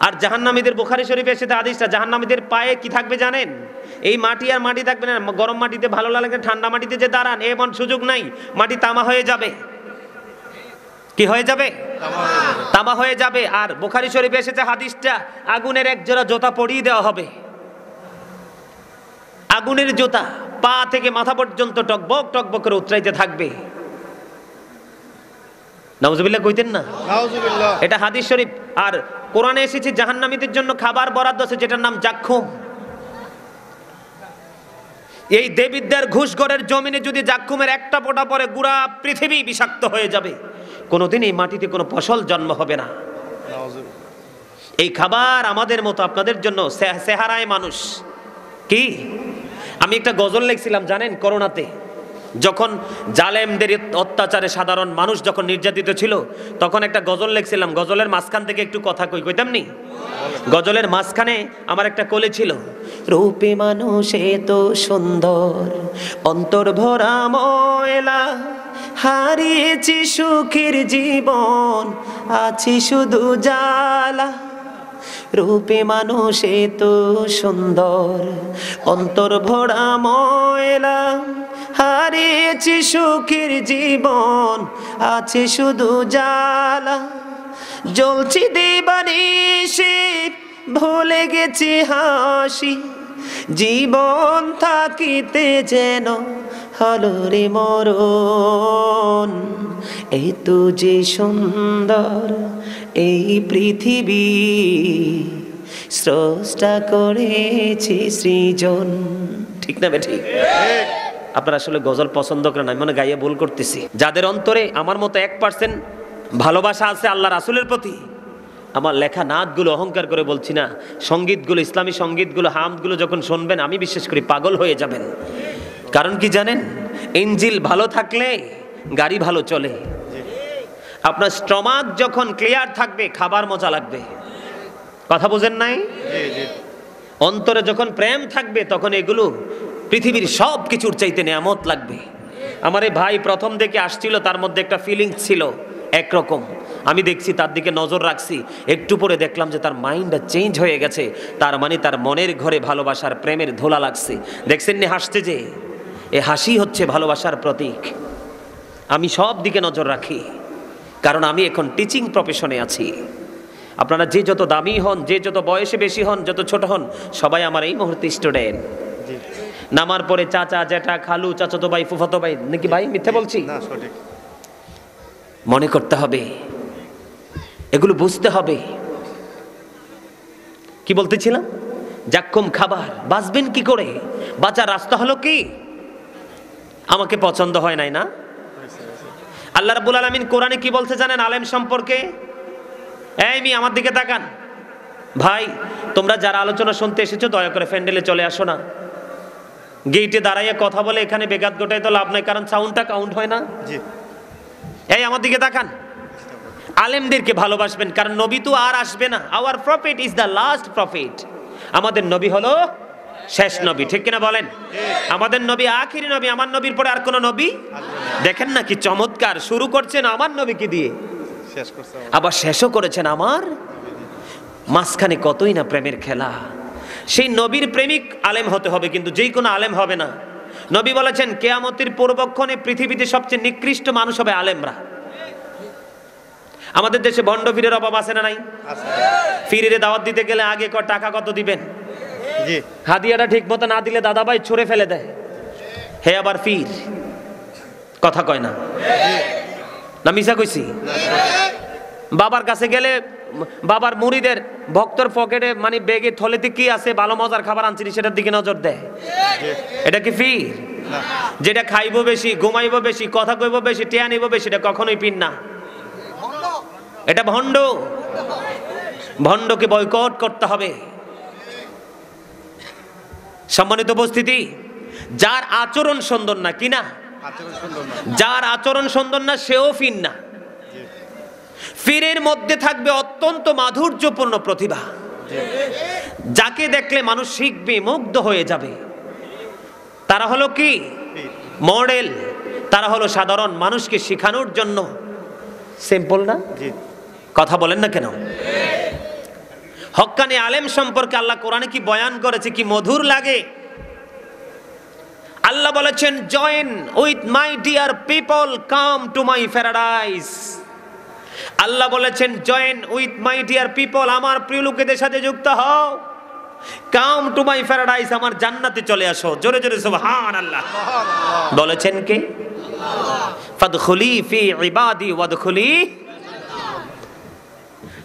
আর জাহান্নামীদের, বুখারী শরীফে এসেছে হাদিসটা, জাহান্নামীদের পায়ে কি থাকবে জানেন? এই মাটি আর মাটি থাকবে না। গরম মাটিতে ভালো লাগে, ঠান্ডা মাটিতে যে দাঁড়ান এমন সুযোগ নাই, মাটি তামা হয়ে যাবে। কি হয়ে যাবে? তামা হয়ে যাবে। আর বুখারী শরীফে এসেছে হাদিসটা, আগুনের এক জোড়া জুতা পরিয়ে দেওয়া হবে। আগুনের জুতা পা থেকে মাথা পর্যন্ত টকবক টকবক করে উতরাইতে থাকবে। নাউজুবিল্লাহ কইতেন না? নাউজুবিল্লাহ। এটা হাদিস শরীফ। আর কোরআনে এসেছে জাহান্নামীদের জন্য খাবার বরাদ্দ আছে, যেটার নাম জাক্কুম। এই দেবিদ্যার ঘুষঘরের জমিনে যদি জাক্কুমের একটা ফোঁটা পরে, গুড়া পৃথিবী বিষাক্ত হয়ে যাবে। কোনোদিন এই মাটিতে কোনো ফসল জন্ম হবে না। এই খাবার আমাদের মতো আপনাদের জন্য সেহারায় মানুষ। কি, আমি একটা গজল লিখছিলাম জানেন, করোনাতে যখন জালেমদের অত্যাচারে সাধারণ মানুষ যখন নির্যাতিত ছিল, তখন একটা গজল লিখছিলাম। গজলের মাঝখান থেকে একটু কথা কইতাম নি? গজলের মাঝখানে আমার একটা কলি ছিল, রূপে মানুষ এত সুন্দর, অন্তর ভরা ময়লা, হারিয়েছি সুখের জীবন, আছি শুধু জ্বালা। রূপে মানুষ এত সুন্দর, অন্তর ভরা ময়লা, হারিয়েছি সুখের জীবন, আছে শুধু জ্বালা। জ্বলছি দিবানিশি, ভুলে গেছি হাসি, জীবন থাকিতে যেন হলো রে মরণ। এই তো যে সুন্দর এই পৃথিবী, স্রষ্টা করেছে সৃজন। ঠিক না বেঠিক? আপনারা আসলে গজল পছন্দ করেন, আমি মনে গাইয়ে ভুল করতেছি। যাদের অন্তরে আমার মতো 1% ভালোবাসা আছে আল্লাহ রাসূলের প্রতি, আমার লেখা নাতগুলো অহংকার করে বলছি না, সঙ্গীতগুলো, ইসলামী সঙ্গীতগুলো, হামদগুলো যখন শুনবেন, আমি বিশ্বাস করি পাগল হয়ে যাবেন। কারণ কি জানেন? ইঞ্জিল ভালো থাকলে গাড়ি ভালো চলে। আপনার স্টমাক যখন ক্লিয়ার থাকবে, খাবার মজা লাগবে। কথা বুঝেন নাই? অন্তরে যখন প্রেম থাকবে, তখন এগুলো পৃথিবীর সব কিছুর চাইতে নেয়ামত লাগবে। আমার এই ভাই প্রথম দিকে আসছিল, তার মধ্যে একটা ফিলিংস ছিল একরকম। আমি দেখছি, তার দিকে নজর রাখছি, একটু পরে দেখলাম যে তার মাইন্ডটা চেঞ্জ হয়ে গেছে। তার মানে তার মনের ঘরে ভালোবাসার প্রেমের ধোলা লাগছে। দেখছেন নি হাসতে, যে এ হাসি হচ্ছে ভালোবাসার প্রতীক। আমি সব দিকে নজর রাখি, কারণ আমি এখন টিচিং প্রফেশনে আছি। আপনারা যে যত দামি হন, যে যত বয়সে বেশি হন, যত ছোট হন, সবাই আমার এই মুহূর্তে স্টুডেন্ট। নামার পরে চাচা, জ্যাঠা, খালু, চাচাতো ভাই, ফুফাতো ভাই, নাকি ভাই মিথ্যে বলছি? না, সঠিক। মনে করতে হবে, এগুলো বুঝতে হবে। কি বলতেছিলাম? জাক্কুম খাবার, বাঁচবেন কি করে? বাঁচার রাস্তা হলো কি? আমাকে পছন্দ হয় নাই না? আল্লাহ রাব্বুল আলামিন কোরআনে কি বলতে জানেন আলেম সম্পর্কে? এই মি আমার দিকে তাকান। ভাই, তোমরা যারা আলোচনা শুনতে এসেছো, দয়া করে প্যান্ডেলে চলে আসো না। গেইটে দাঁড়াইয়া কথা বলে এখানে বেগাত গোটাই তো লাভ নাই, কারণ সাউন্ডটা কাউন্ট হয় না। জি, এই আমার দিকে তাকান। আলেমদেরকে ভালোবাসবেন, কারণ নবী তো আর আসবে না। Hour prophet is the last prophet. আমাদের নবী হলো শেষ নবী, ঠিক কিনা বলেন? আমাদের নবী আখিরি নবী। আমার নবীর পরে আর কোন নবী দেখেন না কি চমৎকার, শুরু করছেন আমার নবীকে দিয়ে, আবার শেষও করেছেন আমার। মাঝখানে কতই না প্রেমের খেলা। সেই নবীর প্রেমিক আলেম হতে হবে, কিন্তু যেই কোনো আলেম হবে না। নবী বলেছেন কিয়ামতের পূর্বক্ষণে পৃথিবীতে সবচেয়ে নিকৃষ্ট মানুষ হবে আলেমরা। আমাদের দেশে ভণ্ড ফিরের অভাব আছে না নাই? ফিরে দাওয়াত দিতে গেলে আগে টাকা কত দিবেন, হাদিয়াটা ঠিক মতো না দিলে দাদা ভাই ছুঁড়ে ফেলে দেয়। হে আবার ফির, কথা কয় না, না মিশা কইছি? বাবার কাছে গেলে বাবার মুড়িদের ভক্তর পকেটে মানে ব্যাগে থলেতে কি আছে, ভালো মজার খাবার আনছিনি সেটার দিকে নজর দেয়। এটা কি ফির? যেটা খাইবো বেশি, ঘুমাইবো বেশি, কথা কইবো বেশি, টেয়া নিবো বেশি, এটা কখনোই পীর না, এটা ভণ্ড। ভণ্ডকে বয়কট করতে হবে। সম্মানিত উপস্থিতি, যার আচরণ সুন্দর না, কি না, যার আচরণ সুন্দর না সেও ফির না। ফিরের মধ্যে থাকবে অত্যন্ত মাধুর্যপূর্ণ প্রতিভা, যাকে দেখলে মানুষ শিখবে, মুগ্ধ হয়ে যাবে। তারা হলো কি মডেল, তারা হলো সাধারণ মানুষকে শেখানোর জন্য। সিম্পল না? কথা বলেন না কেন? হক্কানি আলেম সম্পর্কে আল্লাহ কোরআনে কি বয়ান করেছে, কি মধুর লাগে। আল্লাহ বলেছেন join with my dear people, come to my paradise. আল্লাহ বলেছেন join with my dear people, আমার প্রিয় লোকেদের সাথে যুক্ত হও। কাম টু মাই প্যারাডাইস, আমার জান্নাতে চলে আসো। জোরে জোরে সুবহানাল্লাহ বলেছেন কে? ফাদখুলি ফি ইবাদি ওয়াদখুলি।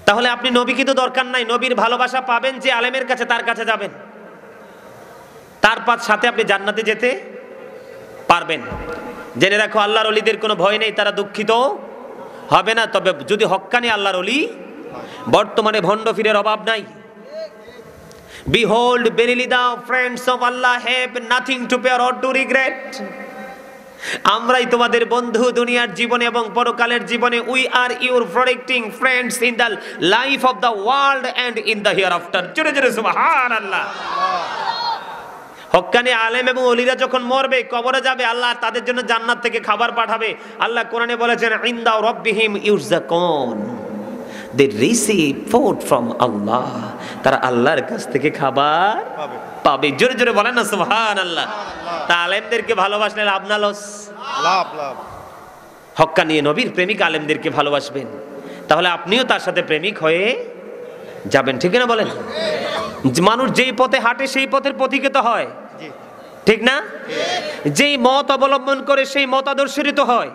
তাহলে আপনি নবীকে তো দরকার নাই, নবীর ভালোবাসা পাবেন যে আলেমের কাছে, তার কাছে যাবেন, তার সাথে আপনি জান্নাতে যেতে পারবেন। জেনে রাখো আল্লাহর ওলিদের কোনো ভয় নেই, তারা দুঃখিত হবে না। তবে যদি হক্কানি আল্লাহর ওলি, বর্তমানে ভণ্ড ফিরের অভাব নাই। Behold, verily the friends of Allah have nothing to fear or to regret. আমরাই তোমাদের বন্ধু দুনিয়ার জীবনে এবং পরকালের জীবনে। We are your protecting friends in the life of the world and in the here after. জোরে জোরে সুবহানাল্লাহ। হক্কানি আলেম এবং ওলিরা যখন মরবে, কবরে যাবে, আল্লাহ তাদের জন্য জান্নাত থেকে খাবার পাঠাবে। আল্লাহ কোরআনে বলেছেন ইনদা রাব্বিহিম ইউরযাকুন, দে রিসিভ ফুড ফ্রম আল্লাহ, তারা আল্লাহর কাছ থেকে খাবার পাবে। জোরে জোরে বলেন না সুবহানাল্লাহ। তা আলেমদেরকে ভালোবাসলে লাভ না লস? লাভ লাভ। হক্কানি নবীর প্রেমিক আলেমদেরকে ভালোবাসবেন, তাহলে আপনিও তার সাথে প্রেমিক হয়ে যাবেন, ঠিক না বলেন? মানুষ যেই পথে হাঁটে সেই পথের পথিকে তো হয়, ঠিক না? যেই মত অবলম্বন করে সেই মত আদর্শিত হয়।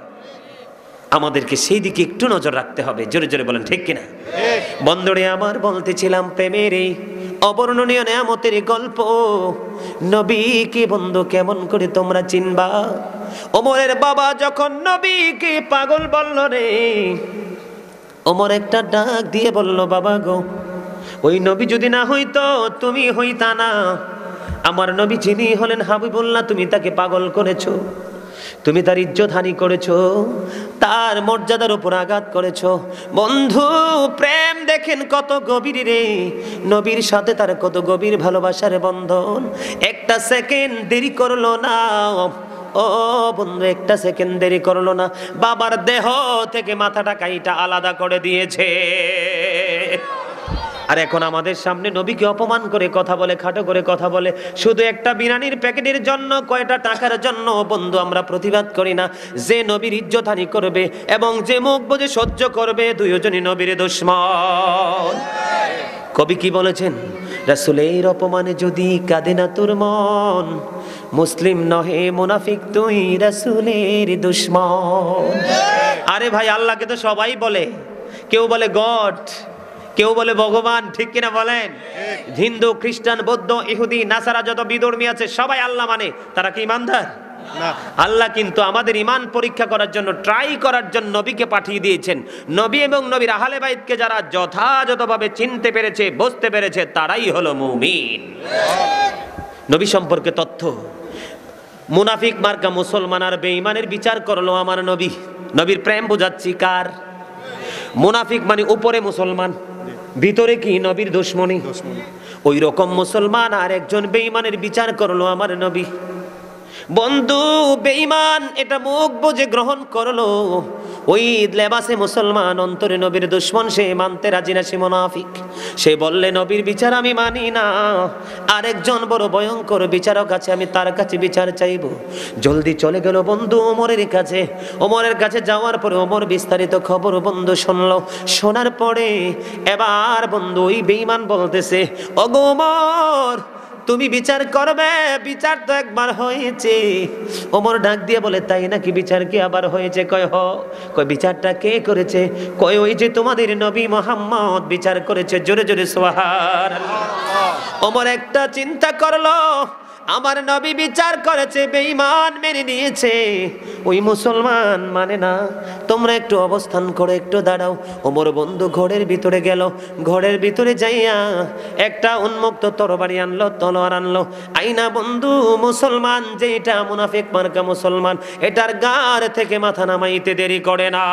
আমাদেরকে সেই দিকে একটু নজর রাখতে হবে। জোরে জোরে বলেন ঠিক কিনা? বন্ধুরে আমার, বলতেছিলাম প্রেমের এই অবর্ণনীয় নিয়ামতের গল্প। নবীকে বন্ধু কেমন করে তোমরা চিনবা? ওমরের বাবা যখন নবীকে পাগল বলল রে, ওমর একটা ডাক দিয়ে বলল, বাবা গো, ওই নবী যদি না হইতো তুমি হইতা না। আমার নবী যিনি হলেন হাবিবুল্লাহ, তুমি তাকে পাগল করেছো, তুমি তার ইজ্জত হানি করেছো, তার মর্যাদার উপর আঘাত করেছো। বন্ধু, প্রেম দেখেন কত গভীর রে। নবীর সাথে তার কত গভীর ভালোবাসার বন্ধন। একটা সেকেন্ড দেরি করলো না, ও বন্ধু, একটা সেকেন্ড দেরি করলো না, বাবার দেহ থেকে মাথাটা কাইটা আলাদা করে দিয়েছে। আর এখন আমাদের সামনে নবীকে অপমান করে কথা বলে, খাটো করে কথা বলে, শুধু একটা বিরিয়ানির প্যাকেটের জন্য, কয়টা টাকার জন্য বন্ধু আমরা প্রতিবাদ করি না। যে নবীর ইজ্জতহানি করবে এবং যে মুখ বুজে সহ্য করবে, দুইজনই নবীর দুশমন। কবি কি বলেছেন? রাসূলের অপমানে যদি কাঁদে না তোর মন, মুসলিম নহে মুনাফিক তুই রাসূলের দুশমন। আরে ভাই, আল্লাহকে তো সবাই বলে, কেউ বলে গড, কেউ বলে ভগবান, ঠিক কিনা বলেন? হিন্দু, খ্রিস্টান, বৌদ্ধ, ইহুদি, নাসারা, যত বিধর্মী আছে সবাই আল্লাহ মানে। তারা কি ইমানদার? আল্লাহ কিন্তু আমাদের ইমান পরীক্ষা করার জন্য, ট্রাই করার জন্য নবীকে পাঠিয়ে দিয়েছেন। নবী এবং নবীর আহলে বাইতকে যারা যথাযথভাবে চিনতে পেরেছে, বুঝতে পেরেছে, তারাই হলো মুমিন। নবী সম্পর্কে তথ্য। মুনাফিক মার্কা মুসলমান আর বেঈমানের বিচার করলো আমার নবী। নবীর প্রেম বোঝাচ্ছি কার? মুনাফিক মানে উপরে মুসলমান, ভিতরে কি নবীর দুশমনী। ওই রকম মুসলমান আর একজন বেঈমানের বিচার করলো আমার নবী। বন্ধু বেঈমান এটা মুখ বুঝে গ্রহণ করলো, ওই লেবাসে মুসলমান, অন্তরে নবীর দুশমন, সে মানতে রাজি না, সে মুনাফিক। সে বললে নবীর বিচার আমি মানি না, আরেকজন বড় ভয়ঙ্কর বিচারক আছে, আমি তার কাছে বিচার চাইবো। জলদি চলে গেল বন্ধু ওমরের কাছে। ওমরের কাছে যাওয়ার পরে ওমর বিস্তারিত খবর বন্ধু শুনলো। শোনার পরে এবার বন্ধু ওই বেঈমান বলতেছে, ওগো ওমর তুমি বিচার করবে, বিচার তো একবার হয়েছে। ওমর ডাক দিয়ে বলে, তাই নাকি, বিচার কি আবার হয়েছে? কয় হ। কয় বিচারটা কে করেছে? কয় ওই যে তোমাদের নবী মুহাম্মদ বিচার করেছে। জোরে জোরে সুবহানাল্লাহ। ওমর একটা চিন্তা করলো, আমার নবী বিচার করেছে, বেঈমান মেনে নিয়েছে, ওই মুসলমান মানে না, তোমরা একটু অবস্থান করে একটু দাঁড়াও। ওমর বন্ধু ঘরের ভিতরে গেল। ঘরের ভিতরে যাইয়া একটা উন্মুক্ত তরবারি আনলো, তলোয়ার আনলো। আইনা বন্ধু মুসলমান যেটা মুনাফিক মার্কা মুসলমান, এটার গাড় থেকে মাথা নামাইতে দেরি করে না।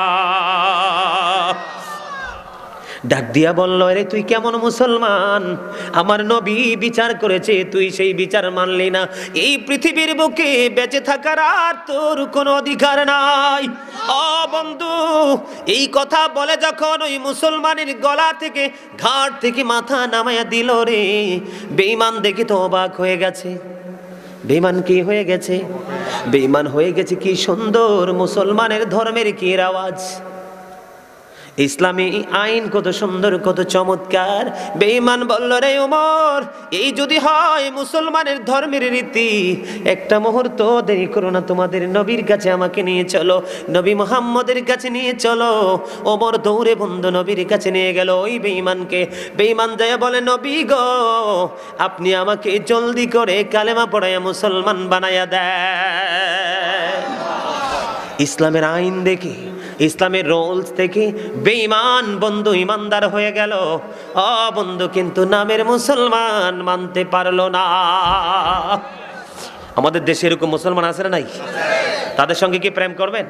ডাক দিয়া বলল, আরে তুই কেমন মুসলমান? আমার নবী বিচার করেছে, তুই সেই বিচার মানলি না। এই পৃথিবীর বুকে বেঁচে থাকার আর তোর কোনো অধিকার নাই। ও বন্ধু, এই কথা বলে যখন ওই মুসলমানের গলা থেকে, ঘাট থেকে মাথা নামাইয়া দিল রে, বেঈমান দেখি তো অবাক হয়ে গেছে। বেঈমান কি হয়ে গেছে? বেঈমান হয়ে গেছে। কি সুন্দর মুসলমানের ধর্মের কি আওয়াজ, ইসলামী আইন কত সুন্দর, কত চমৎকার। বেঈমান বলল, রে ওমর, এই যদি হয় মুসলমানের ধর্মের রীতি, একটা মুহূর্ত দেরি করো না, তোমাদের নবীর কাছে আমাকে নিয়ে চলো, নবী মুহাম্মদের কাছে নিয়ে চলো। ওমর দৌড়ে বন্ধু নবীর কাছে নিয়ে গেল ওই বেঈমানকে। বেঈমান যায় বলে, নবী গো, আপনি আমাকে জলদি করে কালেমা পড়াইয়া মুসলমান বানাইয়া দেন। ইসলামের আইন দেখি, ইসলামের রুলস থেকে বেঈমান বন্ধু ইমানদার হয়ে গেল। ও বন্ধু, কিন্তু নামের মুসলমান মানতে পারলো না। আমাদের দেশে এরকম মুসলমান আছে না নাই? তাদের সঙ্গে কি প্রেম করবেন?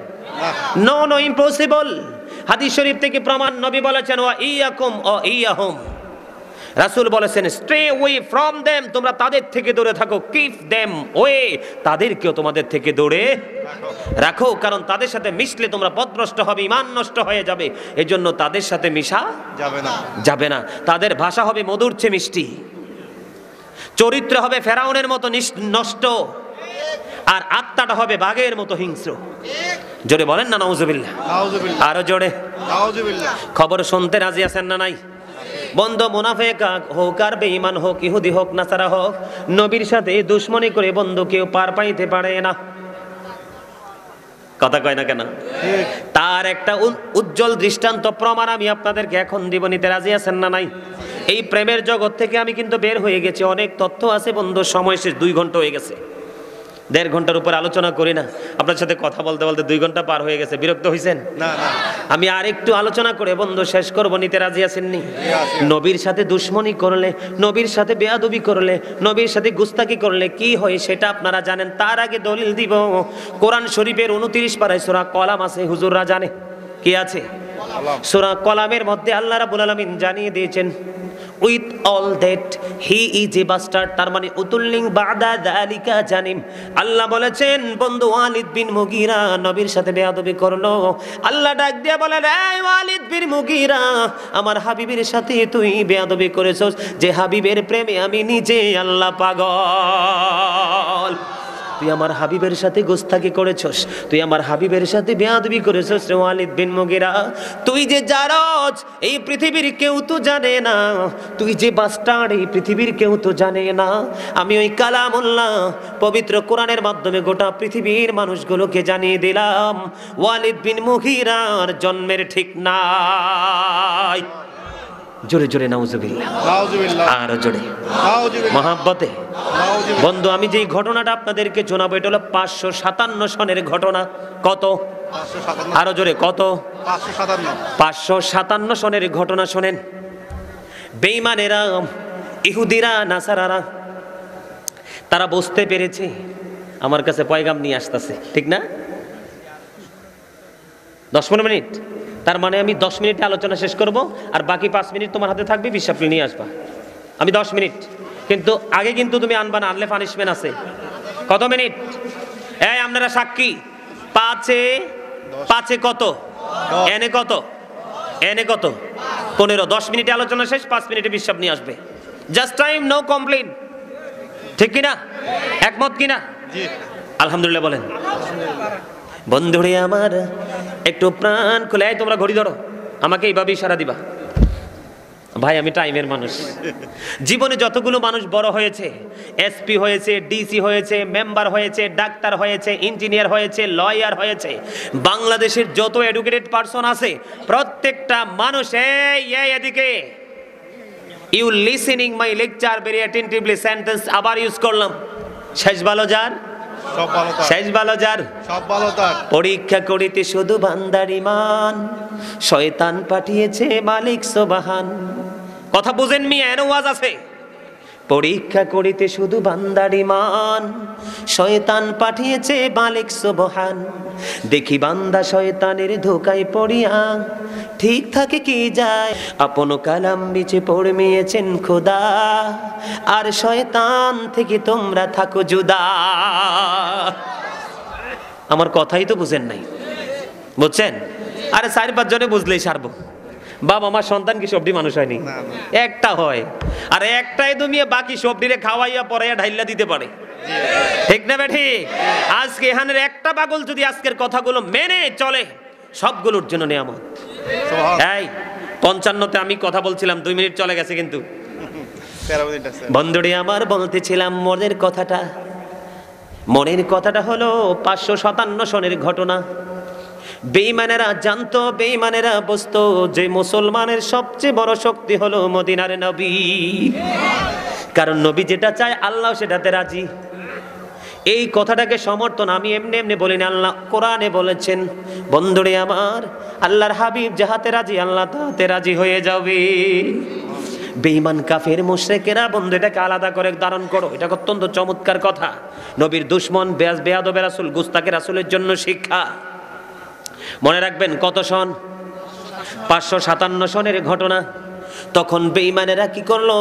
No no, impossible. হাদিস শরীফ থেকে প্রমাণ, নবী বলেছেন, ওয়া ইয়াকুম ও ইয়াহুম, রাসূল বলেছেন, স্টে ওয়ে ফ্রম দেম, তোমরা তাদের থেকে দূরে থাকো। কিপ দেম ওয়ে, তাদেরকেও তোমাদের থেকে দূরে রাখো, কারণ তাদের সাথে মিশলে তোমরা পথভ্রষ্ট হবে, ঈমান নষ্ট হয়ে যাবে। এজন্য তাদের সাথে মিশা যাবে না। তাদের ভাষা হবে মধুর চেয়ে মিষ্টি, চরিত্র হবে ফেরাউনের মতো নষ্ট, আর আত্মাটা হবে বাঘের মতো হিংস্র। জোরে বলেন না নাউজুবিল্লাহ। আরো জোরে নাউজুবিল্লাহ। খবর শুনতে রাজি আছেন না নাই? বন্ধু মুনাফিক হোক আর বেঈমান হোক, ইহুদি হোক নাসারা হোক, নবীর সাথে দুশমনি করে বন্ধু কেউ পার পাইতে পারে না। কথা কয় না কেন? তার একটা উজ্জ্বল দৃষ্টান্ত প্রমাণ আমি আপনাদেরকে এখন দিব, নিতে রাজি আছেন না নাই? এই প্রেমের জগৎ থেকে আমি কিন্তু বের হয়ে গেছি। অনেক তথ্য আছে বন্ধু, সময় শেষ, 2 ঘন্টা হয়ে গেছে। 1.5 ঘন্টার উপর আলোচনা করি না, আপনার সাথে কথা বলতে বলতে 2 ঘন্টা পার হয়ে গেছে। বিরক্ত হয়েছেন? না। আমি আর একটু আলোচনা করে বন্ধু শেষ করবো, নিতে রাজি আছেননি? নবীর সাথে দুশমনি করলে, নবীর সাথে বেয়াদবি করলে, নবীর সাথে গুস্তাকি করলে কি হয় সেটা আপনারা জানেন। তার আগে দলিল দিব, কোরআন শরীফের 29 পারায় সূরা কলাম আছে, হুজুররা জানে কি আছে? সূরা কলামের মধ্যে আল্লাহ রাব্বুল আলামিন জানিয়ে দিয়েছেন, with all that he is a bastard, তার মানে উতুল্লিং বাদা যালিকা জানিম। আল্লাহ বলেছেন বন্ধু ওয়ালিদ বিন মুগীরা নবীর সাথে বেয়াদবি করলো। আল্লাহ ডাক দিয়ে বলেন, এই ওয়ালিদ বিন মুগীরা, আমার হাবিবের সাথে তুই বেয়াদবি করেছস, যে হাবিবের প্রেমে আমি নিজে আল্লাহ পাগল। তুই আমার হাবিবের সাথে গোস্তাকি করেছস, তুই আমার হাবিবের সাথে বেয়াদবি করেছস রে ওয়ালিদ বিন মুগীরা। তুই যে জারজ, এই পৃথিবীর কেউ তো জানে না, তুই যে বাস্টার্ড, এই পৃথিবীর কেউ তো জানে না। আমি ওই কালামুল্লাহ পবিত্র কোরআনের মাধ্যমে গোটা পৃথিবীর মানুষগুলোকে জানিয়ে দিলাম, ওয়ালিদ বিন মুগীরার জন্মের ঠিক নাই। জোরে জোরে নাউজুবিল্লাহ, আর জোরে মহাব্বতে। বন্ধু আমি যেই ঘটনাটা আপনাদেরকে শোনাবো, এটা হলো 557 সনের ঘটনা। কত? আরো জোরে কত? 557 সনের ঘটনা। শোনেন, বেঈমানেরা, ইহুদিরা, নাসারারা, তারা বুঝতে পেরেছে আমার কাছে পয়গাম নিয়ে আসতেছে, ঠিক না? 10-15 মিনিট তার মানে আমি 10 মিনিটে আলোচনা শেষ করব, আর বাকি 5 মিনিট তোমার হাতে থাকবে, বিশ্বাস নিয়ে আসবা। আমি 10 মিনিট, কিন্তু আগে কিন্তু তুমি আনবা না, আনলে পানিশমেন্ট আছে। কত মিনিট? এই আপনারা সাক্ষী, 5 কত, এনে কত, এনে কত, 15। 10 মিনিটে আলোচনা শেষ, 5 মিনিটে বিশ্বাস নিয়ে আসবে। Just time, no complain. ঠিক কিনা? একমত কিনা? আলহামদুলিল্লাহ বলেন। বন্ধুরে আমার, একটু প্রাণ খুলে, তোমরা ঘড়ি ধরো, আমাকে এইভাবে ইশারা দিবা। ভাই আমি টাইমের মানুষ। জীবনে যতগুলো মানুষ বড় হয়েছে, এসপি হয়েছে, ডিসি হয়েছে, মেম্বার হয়েছে, ডাক্তার হয়েছে, ইঞ্জিনিয়ার হয়েছে, লয়ার হয়েছে, বাংলাদেশের যত এডুকেটেড পারসন আছে, প্রত্যেকটা মানুষ এদিকে, you listening my lecture very attentively, sentence আবার ইউজ করলাম। শেষ ভালো যার, শেষ ভালো যার, সব ভালো তার। পরীক্ষা করিতে শুধু বান্দার ঈমান, শয়তান পাঠিয়েছে মালিক সুবহান। কথা বুঝেন মিয়া, এর ওয়াজ আছে। পরীক্ষা করিতে শুধু বান্দার ঈমান, শয়তান পাঠিয়েছে মালিক সুবহান। দেখি বান্দা শয়তানের ধোকায় পড়িয়া, ঠিক থাকে কি যায়, আপন কালাম বিচে পড়মিয়েছেন খোদা, আর শয়তান থেকে তোমরা থাকো জুদা। আমার কথাই তো বুঝেন নাই, বুঝছেন? আরে 4-5 জনে বুঝলেই সারবো। বাবা আমার সন্তান কি সবটি মানুষ হয়নি? একটা হয়, আর একটাই তুমি বাকি সবটিরে খাওয়াইয়া পরাইয়া ঢাইলা দিতে পারে। ঠিক না বেঠি? আজকে এখানের একটা পাগল যদি আজকের কথাগুলো মেনে চলে, সবগুলোর জন্য নিয়ামত। এই 55তে আমি কথা বলছিলাম, 2 মিনিট চলে গেছে কিন্তু। বন্ধুরে আমার, বলতেছিলাম মনের কথাটা। মনের কথাটা হলো 557 সনের ঘটনা। বেঈমানেরা জানতো, বেঈমানেরা বুঝতো যে মুসলমানের সবচেয়ে বড় শক্তি হলো মদিনার নবী। কারণ নবী যেটা চায় আল্লাহ সেটাতে রাজি। এই কথাটাকে সমর্থন আমি এমনি এমনি বলিনি, আল্লাহ কোরআনে বলেছেন। বন্ধুরে আমার, আল্লাহর হাবিব যাহাতে রাজি, আল্লাহ তাহাতে রাজি হয়ে যাবে। বেঈমান কাফের মুশরিকেরা, বন্ধু এটাকে আলাদা করে ধারণ করো, এটা অত্যন্ত চমৎকার কথা। নবীর দুশমন, বেয়াদব রাসূল, গুস্তাকে রাসূলের জন্য শিক্ষা। মনে রাখবেন কত সন? 557 সনের ঘটনা। তখন বেঈমানেরা কি করলো?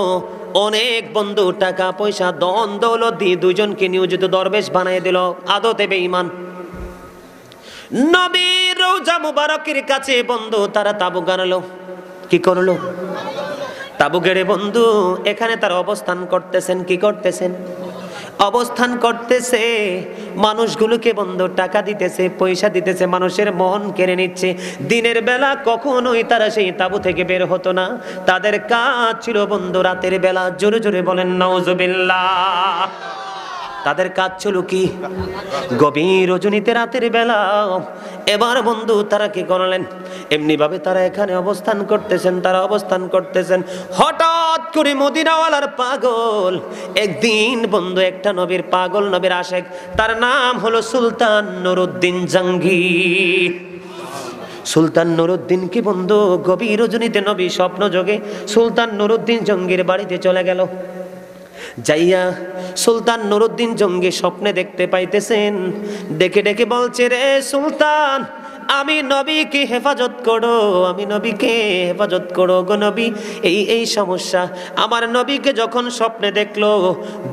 অনেক বন্ধু টাকা পয়সা দন দৌলত দিয়ে 2 জনকে নিয়োজিত দরবেশ বানিয়ে দিল। আদতে বেঈমান। নবীর রওজা মুবারকের কাছে বন্ধু তারা তাবু গাড়লো। কি করলো? তাবু গেড়ে বন্ধু এখানে তারা অবস্থান করতেছেন। কি করতেছেন? অবস্থান করতেছে। মানুষগুলোকে বন্ধু টাকা দিতেছে, পয়সা দিতেছে, মানুষের মন কেড়ে নিচ্ছে। দিনের বেলা কখনোই তারা সেই তাবু থেকে বের হতো না। তাদের কাজ ছিল বন্ধু রাতের বেলা। জোরে জোরে বলেন নাউজুবিল্লাহ। তাদের কাজ ছিল কি? গভীর রজনীতে রাতের বেলা। এবার বন্ধু তারা কি করলেন? এমনি ভাবে তারা এখানে অবস্থান করতেছেন, তারা অবস্থান করতেছেন। হঠাৎ করে মদিনাওয়ালার পাগল একদিন বন্ধু একটা নবীর পাগল, নবীর আশেক, তার নাম হলো সুলতান নুরউদ্দিন জাহাঙ্গীর। সুলতান নুরউদ্দিন কি বন্ধু গভীর রজনীতে নবী স্বপ্ন যোগে সুলতান নুরউদ্দিন জাহাঙ্গীর বাড়িতে চলে গেল। যাইয়া সুলতান নুরউদ্দিন জাহাঙ্গীর স্বপ্নে দেখতে পাইতেছেন। ডেকে ডেকে বলছে, রে সুলতান, আমি নবীকে হেফাজত করো, আমি নবীকে হেফাজত করো গো নবী। এই সমস্যা। আমার নবীকে যখন স্বপ্নে দেখলো,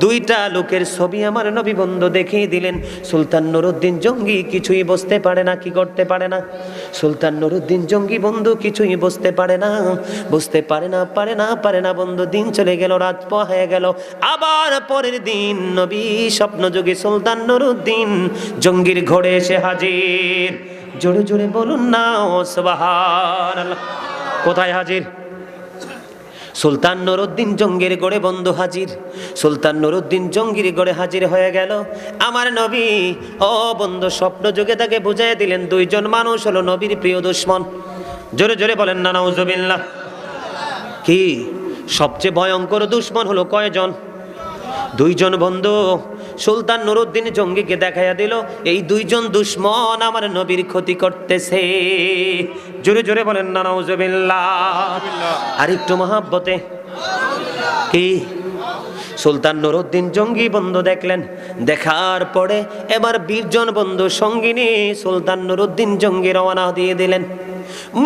2টা লোকের ছবি আমার নবী বন্ধু দেখিয়ে দিলেন। সুলতান নুরউদ্দিন জাহাঙ্গীর কিছুই বুঝতে পারে না। কি করতে পারে না? সুলতান নুরউদ্দিন জাহাঙ্গীর বন্ধু কিছুই বুঝতে পারে না, বুঝতে পারে না বন্ধু। দিন চলে গেল, রাত হয়ে গেল। আবার পরের দিন নবী স্বপ্ন যোগে সুলতান নুরউদ্দিন জাহাঙ্গীর ঘরে এসে হাজির। জোরে জোরে বলুন না সুবহানাল্লাহ। কোথায় হাজির? সুলতান নুরউদ্দিন জাহাঙ্গীর গড়ে বন্ধু হাজির। সুলতান নুরউদ্দিন জাহাঙ্গীর গড়ে হাজির হয়ে গেল। আমার নবী ও বন্ধু স্বপ্ন যুগে তাকে বুঝিয়ে দিলেন 2 জন মানুষ হলো নবীর প্রিয় দুশমন। জোরে জোরে বলেন না নাউজুবিল্লাহ। কি সবচেয়ে ভয়ঙ্কর দুশমন হলো কয়জন? 2 জন বন্ধু। সুলতান নুরউদ্দিন জাহাঙ্গীরকে দেখাইয়া দিল, এই 2 জন দুশমন আমার নবীর ক্ষতি করতেছে। জোরে জোরে বলেন না নাউজুবিল্লাহ। আর একটু মহাব্বতে কি সুলতান নুরউদ্দিন জাহাঙ্গীর বন্ধু দেখলেন। দেখার পরে এবার 20 জন বন্ধু সঙ্গী নিয়ে সুলতান নুরউদ্দিন জাহাঙ্গীর রওনা দিয়ে দিলেন।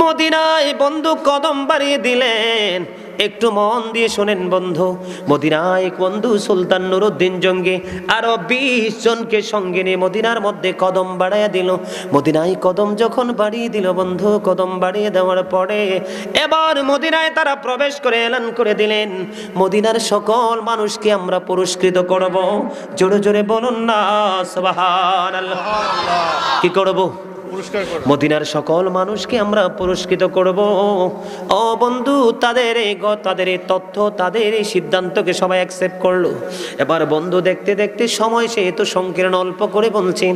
মদিনায় বন্ধু কদম বাড়িয়ে দিলেন। একটু মন দিয়ে শোনেন বন্ধু, মদিনায় বন্ধু সুলতান নুরউদ্দিন জঙ্গি আরো 20 জনকে সঙ্গে নিয়ে মদিনার মধ্যে কদম বাড়াইয়া দিল। মদিনায় কদম যখন বাড়িয়ে দিল বন্ধু, কদম বাড়িয়ে দেওয়ার পরে এবার মদিনায় তারা প্রবেশ করে এলান করে দিলেন, মদিনার সকল মানুষকে আমরা পুরস্কৃত করব। জোরে জোরে বলুন না সুবহানাল্লাহ। কি করব? মদিনার সকল মানুষকে আমরা পুরস্কৃত করব। ও বন্ধু, তাদের এই তথ্য, তাদের এই সিদ্ধান্তকে সবাই অ্যাকসেপ্ট করলো। এবার বন্ধু দেখতে দেখতে সময় সে তো সংকীর্ণ, অল্প করে বলছি,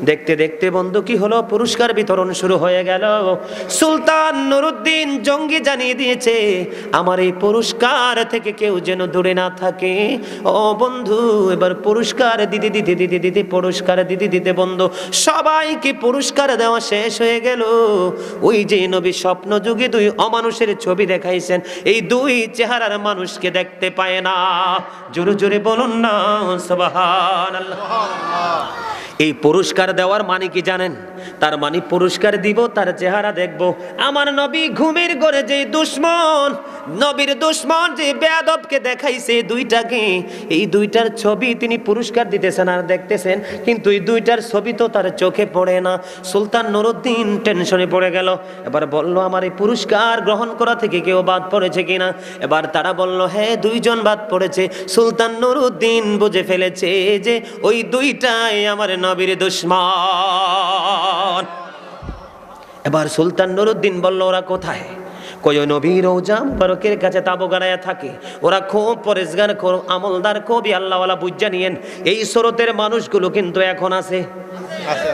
দেখতে দেখতে বন্ধু কি হলো, পুরস্কার বিতরণ শুরু হয়ে গেল। সুলতান নুরউদ্দিন জঙ্গি জানিয়ে দিয়েছে, আমার এই পুরস্কার থেকে কেউ যেন দূরে না থাকে। ও বন্ধু, এবার পুরস্কার দিতে দিতে দিতে দিতে পুরস্কার দিতে দিতে বন্ধু সবাইকে পুরস্কার দেওয়া শেষ হয়ে গেল। ওই যে নবী স্বপ্ন যুগে 2 অমানুষের ছবি দেখাইছেন, এই 2 চেহারার মানুষকে দেখতে পায় না। জোরে জোরে বলুন না সুবহানাল্লাহ। এই পুরস্কার দেওয়ার মানে কি জানেন? তার মানে পুরস্কার দিব, তার চেহারা দেখব। আমার নবী ঘুমের ঘরে যে দুশমন, নবীর দুশমন যে বেয়াদবকে দেখাইছে 2টাকে, এই 2টার ছবি তিনি পুরস্কার দিতেছেন আর দেখতেছেন, কিন্তু এই 2টার ছবি তো তার চোখে পড়ে না। সুলতান নুরউদ্দিন টেনশনে পড়ে গেল। এবার বলল, আমার এই পুরস্কার গ্রহণ করা থেকে কেউ বাদ পড়েছে কিনা? এবার তারা বলল, হ্যাঁ 2 জন বাদ পড়েছে। সুলতান নুরউদ্দিন বুঝে ফেলেছে যে ওই 2টাই আমার নবীর দুশমন। এবার সুলতান নুরউদ্দিন বলল, ওরা কোথায়? কই ওই নবীর রওজা মুবারকের কাছে তাবু গাড়ায়া থাকে। ওরা খুব পরেশগার, আমলদার, কবি আল্লাহওয়ালা বুঝা নিয়েন। এই সুরতের মানুষগুলো কিন্তু এখন আছে।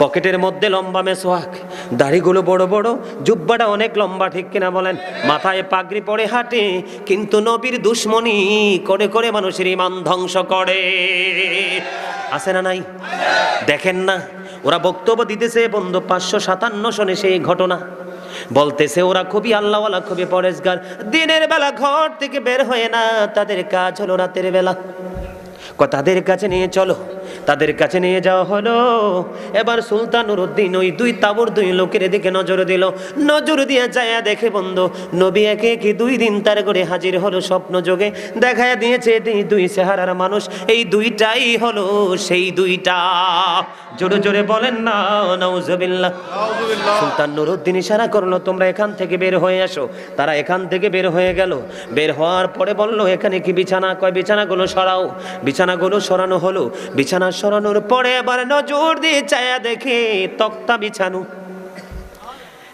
পকেটের মধ্যে লম্বা মেসওয়াক, দাড়িগুলো বড় বড়, জুব্বাটা অনেক লম্বা, ঠিক কিনা বলেন? মাথায় পাগড়ি পরে হাঁটে, কিন্তু নবীর দুশমনি করে করে মানুষের ঈমান ধ্বংস করে। আছে না নাই? দেখেন না, ওরা বক্তব্য দিতেছে বন্ধু 557 সনে সেই ঘটনা বলতেছে। ওরা খুবই আল্লাহওয়ালা, খুবই পরেশগার, দিনের বেলা ঘর থেকে বের হয় না, তাদের কাজ হলো রাতের বেলা। তাদের কাছে নিয়ে চলো, তাদের কাছে নিয়ে যাওয়া হলো। এবার সুলতান নুরউদ্দিন ওই 2 তাবুর 2 লোকের দিকে নজর দিল। নজর দিয়ে যায় দেখে বন্ধু নবী একে একে 2 দিন তার ঘরে হাজির হলো স্বপ্ন যোগে, দেখায় দিয়েছে 2 চেহারার মানুষ। এই 2টাই হলো সেই 2টা। জোরে জোরে বলেন না নাউজুবিল্লাহ। সুলতান নুরউদ্দিন ইশারা করলো, তোমরা এখান থেকে বের হয়ে আসো। তারা এখান থেকে বের হয়ে গেল। বের হওয়ার পরে বলল, এখানে কি বিছানা? কয় বিছানাগুলো সরাও। বিছানাগুলো সরানো হলো। বিছানা সরানোর পরে এবার নজর দিয়ে চায়া দেখে তক্তা বিছানো।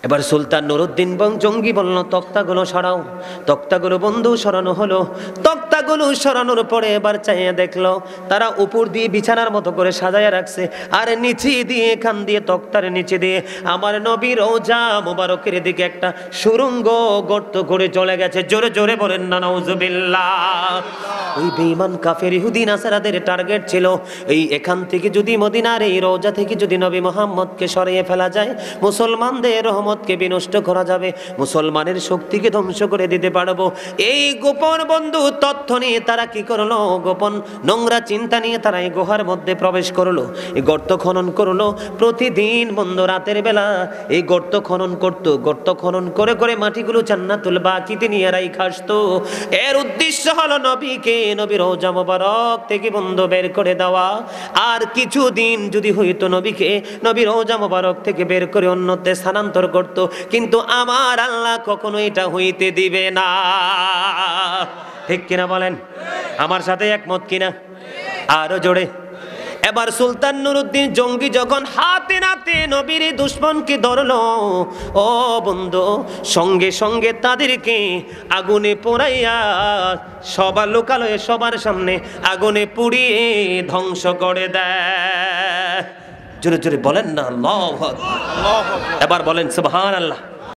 এবার সুলতান নুরউদ্দিন জঙ্গি বলল, তক্তাগুলো সরাও। তক্তাগুলো বন্ধু সরানো হলো। তক্তাগুলো সরানোর পরে এবার চাইয়া দেখলো তারা উপর দিয়ে বিছানার মতো করে সাজায়া রাখছে, আর নিচে দিয়ে, এখান দিয়ে, তক্তার নিচে দিয়ে আমার নবীর রওজা মুবারকের দিকে একটা সুড়ঙ্গ গর্ত করে চলে গেছে। জোরে জোরে বলেন না নাউজুবিল্লাহ। ওই বেঈমান কাফের ইহুদি নাসারাদের টার্গেট ছিল এই এখান থেকে যদি মদিনার এই রওজা থেকে যদি নবী মুহাম্মদকে সরিয়ে ফেলা যায়, মুসলমানদের রহমতকে বিনষ্ট করা যাবে, মুসলমানের শক্তিকে ধ্বংস করে দিতে পারবো। এই গোপন বন্ধু তথ্য নিয়ে তারা কি করলো, গোপন নোংরা চিন্তা নিয়ে তারা এই গুহার মধ্যে প্রবেশ করলো, এই গর্ত খনন করলো। প্রতিদিন বন্ধু রাতের বেলা এই গর্ত খনন করতো। গর্ত খনন করে করে মাটিগুলো জান্নাতুল বাকিতে নিয়ে রাইখা আসতো। এর উদ্দেশ্য হলো নবীকে, নবীর রওজা মুবারক থেকে বন্ধু বের করে দেওয়া। আর কিছুদিন যদি হইতো নবীকে নবীর রওজা মুবারক থেকে বের করে অন্যত্র স্থানান্তর করত, কিন্তু আমার আল্লাহ কখনো এটা হইতে দিবে না। ঠিক কিনা বলেন? আমার সাথে একমত কিনা? আরো জোরে। এবার সুলতান নুরউদ্দিন জঙ্গি যখন হাতে নাতে নবীর দুশমনকে ধরলো, ও বন্ধু সঙ্গে সঙ্গে তাদেরকে আগুনে পোড়াইয়া সবার লোকালয়ে সবার সামনে আগুনে পুড়িয়ে ধ্বংস করে দেয়। জোরে জোরে বলেন না আল্লাহু আকবার। এবার বলেন সুবহানাল্লাহ।